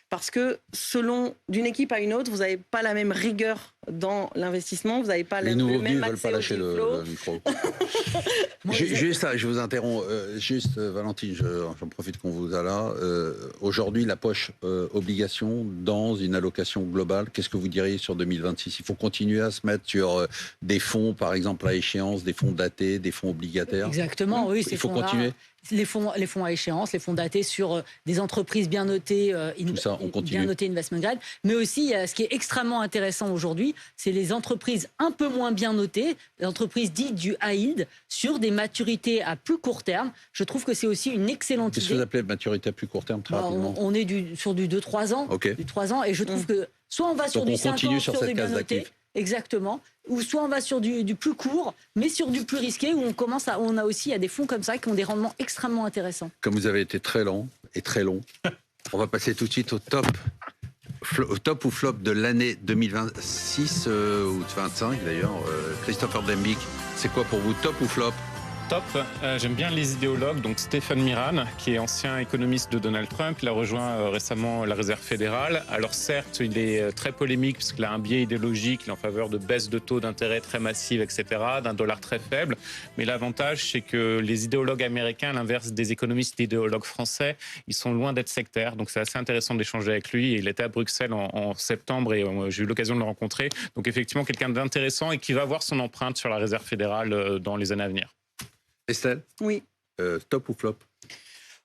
parce que selon d'une équipe à une autre, vous n'avez pas la même rigueur dans l'investissement, vous n'avez pas le même accès au deal flow. Les nouveaux venus ne veulent pas lâcher le micro. Juste, je vous interromps. Valentine, j'en profite qu'on vous a là. Aujourd'hui, la poche obligation dans une allocation globale, qu'est-ce que vous diriez sur 2026? Il faut continuer à se mettre sur des fonds, par exemple, à échéance, des fonds datés, des fonds obligataires? Exactement, oui. Il faut continuer. Les fonds à échéance, les fonds datés sur des entreprises bien notées, bien notées investment grade. Mais aussi, ce qui est extrêmement intéressant aujourd'hui, c'est les entreprises un peu moins bien notées, les entreprises dites du high yield, sur des maturités à plus court terme. Je trouve que c'est aussi une excellente idée. Qu'est-ce que vous appelez maturité à plus court terme, très rapidement? On est sur du 2-3 ans. Du 3 ans, et je trouve que soit on va sur du 5 ans, sur des bien notés. Exactement. Ou soit on va sur du plus court, mais sur du plus risqué, où on a aussi des fonds comme ça qui ont des rendements extrêmement intéressants. Comme vous avez été très lent et très long, on va passer tout de suite au top ou flop de l'année 2026 ou 2025 d'ailleurs. Christopher Dembicq, c'est quoi pour vous, top ou flop? Top, j'aime bien les idéologues, donc Stéphane Miran, qui est ancien économiste de Donald Trump, il a rejoint récemment la Réserve fédérale. Alors certes, il est très polémique parce qu'il a un biais idéologique, il est en faveur de baisse de taux d'intérêt très massive, etc., d'un dollar très faible. Mais l'avantage, c'est que les idéologues américains, à l'inverse des économistes et idéologues français, ils sont loin d'être sectaires. Donc c'est assez intéressant d'échanger avec lui. Il était à Bruxelles en septembre et j'ai eu l'occasion de le rencontrer. Donc effectivement, quelqu'un d'intéressant et qui va avoir son empreinte sur la Réserve fédérale dans les années à venir. Estelle? Oui. Top ou flop?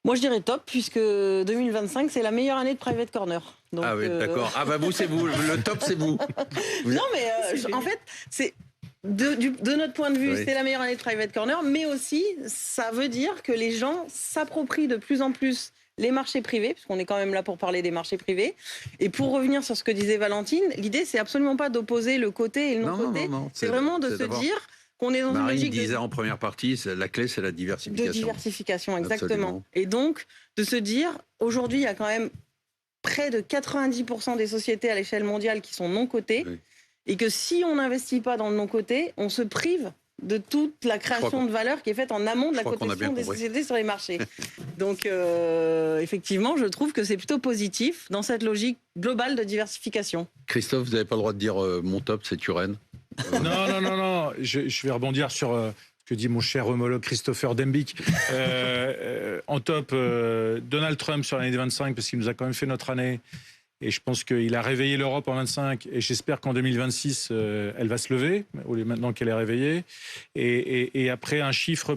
Moi, je dirais top, puisque 2025, c'est la meilleure année de Private Corner. Donc, ah oui, d'accord. Ah bah vous, c'est vous. Le top, c'est vous. Non, mais en fait, c'est... De notre point de vue, c'est la meilleure année de Private Corner, mais aussi, ça veut dire que les gens s'approprient de plus en plus les marchés privés, puisqu'on est quand même là pour parler des marchés privés. Et pour revenir sur ce que disait Valentine, l'idée, c'est absolument pas d'opposer le côté et le non-côté. Non, c'est vraiment de se dire... qu'on est dans une logique disait en première partie, la clé, c'est la diversification. De diversification, exactement. Absolument. Et donc, de se dire, aujourd'hui, il y a quand même près de 90% des sociétés à l'échelle mondiale qui sont non-cotées, et que si on n'investit pas dans le non-coté, on se prive de toute la création de valeur qui est faite en amont de la cotation des sociétés sur les marchés. Donc, effectivement, je trouve que c'est plutôt positif dans cette logique globale de diversification. Christophe, vous n'avez pas le droit de dire mon top, c'est Turenne. Non. Je vais rebondir sur ce que dit mon cher homologue Christopher Dembicq. En top, Donald Trump sur l'année 25, parce qu'il nous a quand même fait notre année. Et je pense qu'il a réveillé l'Europe en 25 et j'espère qu'en 2026, elle va se lever, maintenant qu'elle est réveillée. Et après,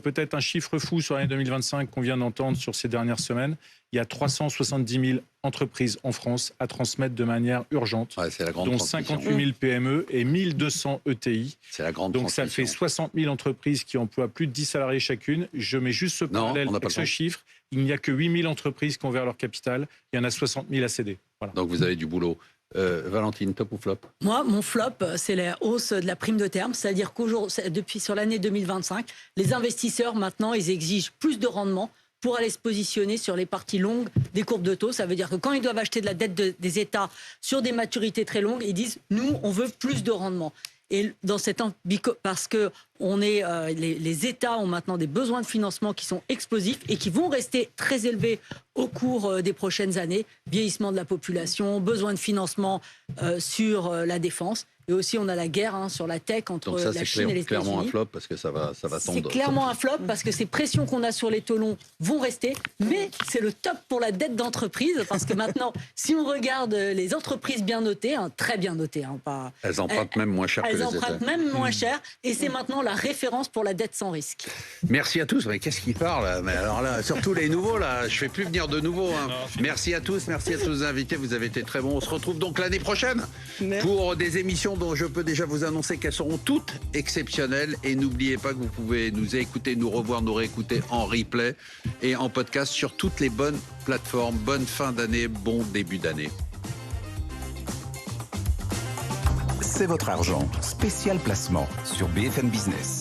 peut-être un chiffre fou sur l'année 2025 qu'on vient d'entendre sur ces dernières semaines. Il y a 370 000 entreprises en France à transmettre de manière urgente, dont 58 000 PME et 1200 ETI. C'est la grande Donc ça fait 60 000 entreprises qui emploient plus de 10 salariés chacune. Je mets juste ce parallèle avec ce chiffre. Il n'y a que 8 000 entreprises qui ont ouvert leur capital. Il y en a 60 000 à céder. Voilà. Donc vous avez du boulot. Valentine, top ou flop? Moi, mon flop, c'est la hausse de la prime de terme. C'est-à-dire qu'aujourd'hui, sur l'année 2025, les investisseurs, maintenant, ils exigent plus de rendement pour aller se positionner sur les parties longues des courbes de taux. Ça veut dire que quand ils doivent acheter de la dette des États sur des maturités très longues, ils disent « nous, on veut plus de rendement ». Et dans parce que les États ont maintenant des besoins de financement qui sont explosifs et qui vont rester très élevés au cours des prochaines années. Vieillissement de la population, besoin de financement sur la défense. Et aussi, on a la guerre sur la tech entre la Chine et les États-Unis. C'est clairement un flop parce que ça va tendre. C'est clairement un flop parce que ces pressions qu'on a sur les taux longs vont rester. Mais c'est le top pour la dette d'entreprise parce que maintenant, si on regarde les entreprises bien notées, très bien notées, elles empruntent même moins cher que les États. Elles empruntent même moins cher et c'est maintenant la référence pour la dette sans risque. Merci à tous. Mais qu'est-ce qu'ils parlent? Mais alors là, surtout les nouveaux là, je fais plus venir de nouveaux. Merci à tous les invités. Vous avez été très bons. On se retrouve donc l'année prochaine pour des émissions dont je peux déjà vous annoncer qu'elles seront toutes exceptionnelles. Et n'oubliez pas que vous pouvez nous écouter, nous revoir, nous réécouter en replay et en podcast sur toutes les bonnes plateformes. Bonne fin d'année, bon début d'année. C'est votre argent. Spécial placement sur BFM Business.